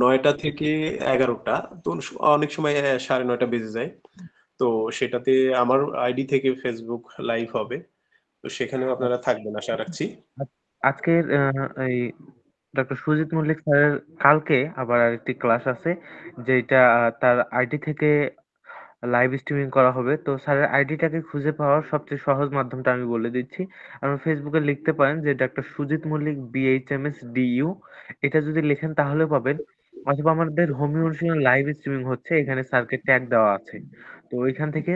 9টা থেকে 11টা, তো অনেক সময় 9:30 বেজে যায়। তো সেটাতে আমার আইডি থেকে ফেসবুক লাইভ হবে, তো সেখানেও আপনারা থাকবেন আশা রাখছি। আজকের এই ডক্টর সুজিত মল্লিক স্যারের কালকে আবার আরেকটি ক্লাস আছে, যেটা তার আইডি থেকে লাইভ স্ট্রিমিং করা হবে। তো স্যারের আইডিটাকে খুঁজে পাওয়ার সবচেয়ে সহজ মাধ্যমটা আমি বলে দিচ্ছি। আপনি ফেসবুকে লিখতে পারেন যে doctor Sujit Mallick BHMS DU, এটা যদি লেখেন তাহলে পাবেন। অথবা আমাদের হোমিও অনুশীলন লাইভ স্ট্রিমিং হচ্ছে, এখানে স্যারকে ট্যাগ দেওয়া আছে। তো ওইখান থেকে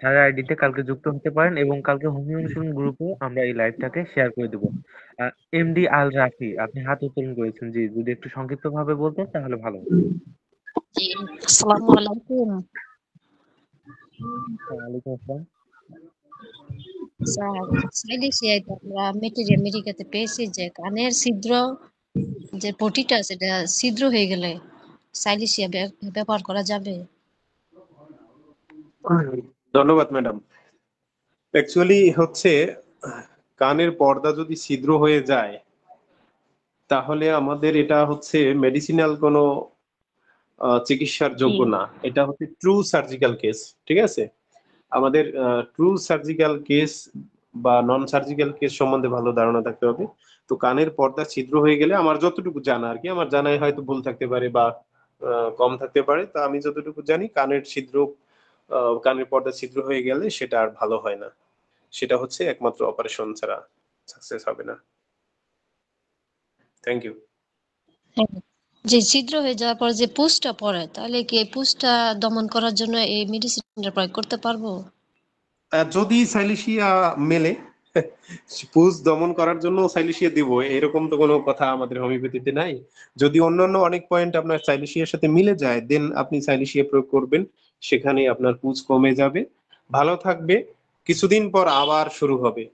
স্যারের আইডিতে কালকে যুক্ত হতে পারেন এবং কালকে হোমিও অনুশীলন গ্রুপে আমরা এই লাইভটাকে শেয়ার করে দেবো। MD আল রাফি, আপনি হাত উত্তোলন করেছেন, জি, যদি একটু সংক্ষিপ্ত ভাবে বলতেন তাহলে ভালো হতো। জি, আসসালামু আলাইকুম ওয়ালাইকুম আসসালাম। স্যার। সাইলেশিয়ায় তো আমরা আমেরিকাতে পেয়েছি যে কানের ছিদ্র যে পটিটা সেটা ছিদ্র হয়ে গেলে সাইলেশিয়া ব্যবহার করা যাবে? ধন্যবাদ ম্যাডাম। অ্যাকচুয়ালি হচ্ছে কানের পর্দা যদি ছিদ্র হয়ে যায় তাহলে আমাদের এটা হচ্ছে মেডিসিনাল কোনো চিকিৎসার যোগ্য জি না, এটা হচ্ছে ট্রু সার্জিক্যাল কেস। ঠিক আছে, আমাদের ট্রু সার্জিক্যাল কেস বা নন সার্জিক্যাল কেস সম্বন্ধে ভালো ধারণা থাকতে হবে। তো কানের পর্দা ছিদ্র হয়ে গেলে আমার যতটুকু জানা আর কি, আমার জানায় হয়তো ভুল থাকতে পারে বা কম থাকতে পারে, তা আমি যতটুকু জানি কানের ছিদ্র, কানের পর্দা ছিদ্র হয়ে গেলে সেটা আর ভালো হয় না, সেটা হচ্ছে একমাত্র অপারেশন ছাড়া সাকসেস হবে না। Thank you. হ্যাঁ, যে ছিদ্র হয়ে যাওয়ার পর যে পুঁজটা পড়ে তাহলে কি এই পুঁজটা দমন করার জন্য এই মেডিসিনটা প্রয়োগ করতে পারবো? যদি সাইলিশিয়া মেলে পুষ দমন করার জন্য সাইলিশিয়া দিব, এরকম তো কোনো কথা আমাদের হোমিওপ্যাথিতে নাই। যদি অন্যান্য অনেক পয়েন্ট আপনার সাইলিশিয়ার সাথে মিলে যায় দেন আপনি সাইলিশিয়া প্রয়োগ করবেন, সেখানে আপনার পুষ কমে যাবে, ভালো থাকবে, কিছুদিন পর আবার শুরু হবে।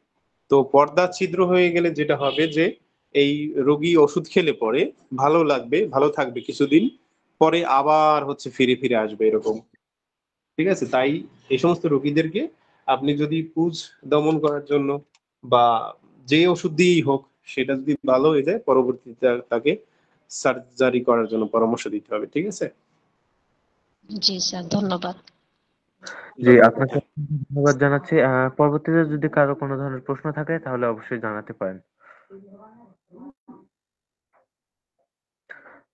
তো পর্দা ছিদ্র হয়ে গেলে যেটা হবে যে এই রোগী ওষুধ খেলে পরে ভালো লাগবে, ভালো থাকবে কিছুদিন পরে আবার হচ্ছে ফিরে ফিরে আসবে এরকম। ঠিক আছে, তাই এই সমস্ত রোগীদেরকে আপনি যদি পুজ দমন করার জন্য বা যে ওষুধ দিয়েই হোক সেটা যদি ভালো হয়ে যায় পরবর্তীতে তাকে সার্জারি করার জন্য পরামর্শ দিতে হবে। ঠিক আছে, জি স্যার, ধন্যবাদ। জি, ধন্যবাদ। আপনাকে ধন্যবাদ জানাচ্ছি। পরবর্তীতে যদি কারো কোনো ধরনের প্রশ্ন থাকে তাহলে অবশ্যই জানাতে পারেন।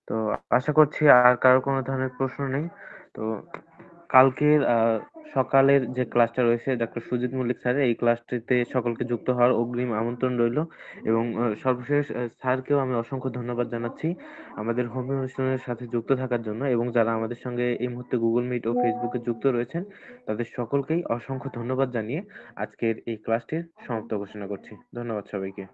তো আশা করছি আর কারো কোনো ধরনের প্রশ্ন নেই। তো কালকের সকালের যে ক্লাসটা রয়েছে ডক্টর সুজিত মল্লিক স্যারের, এই ক্লাসটিতে সকলকে যুক্ত হওয়ার অগ্রিম আমন্ত্রণ রইল। এবং সর্বশেষ স্যারকেও আমি অসংখ্য ধন্যবাদ জানাচ্ছি আমাদের হোমিও অনুষ্ঠানের সাথে যুক্ত থাকার জন্য, এবং যারা আমাদের সঙ্গে এই মুহূর্তে গুগল মিট ও ফেসবুকে যুক্ত রয়েছেন তাদের সকলকেই অসংখ্য ধন্যবাদ জানিয়ে আজকের এই ক্লাসটির সমাপ্ত ঘোষণা করছি। ধন্যবাদ সবাইকে।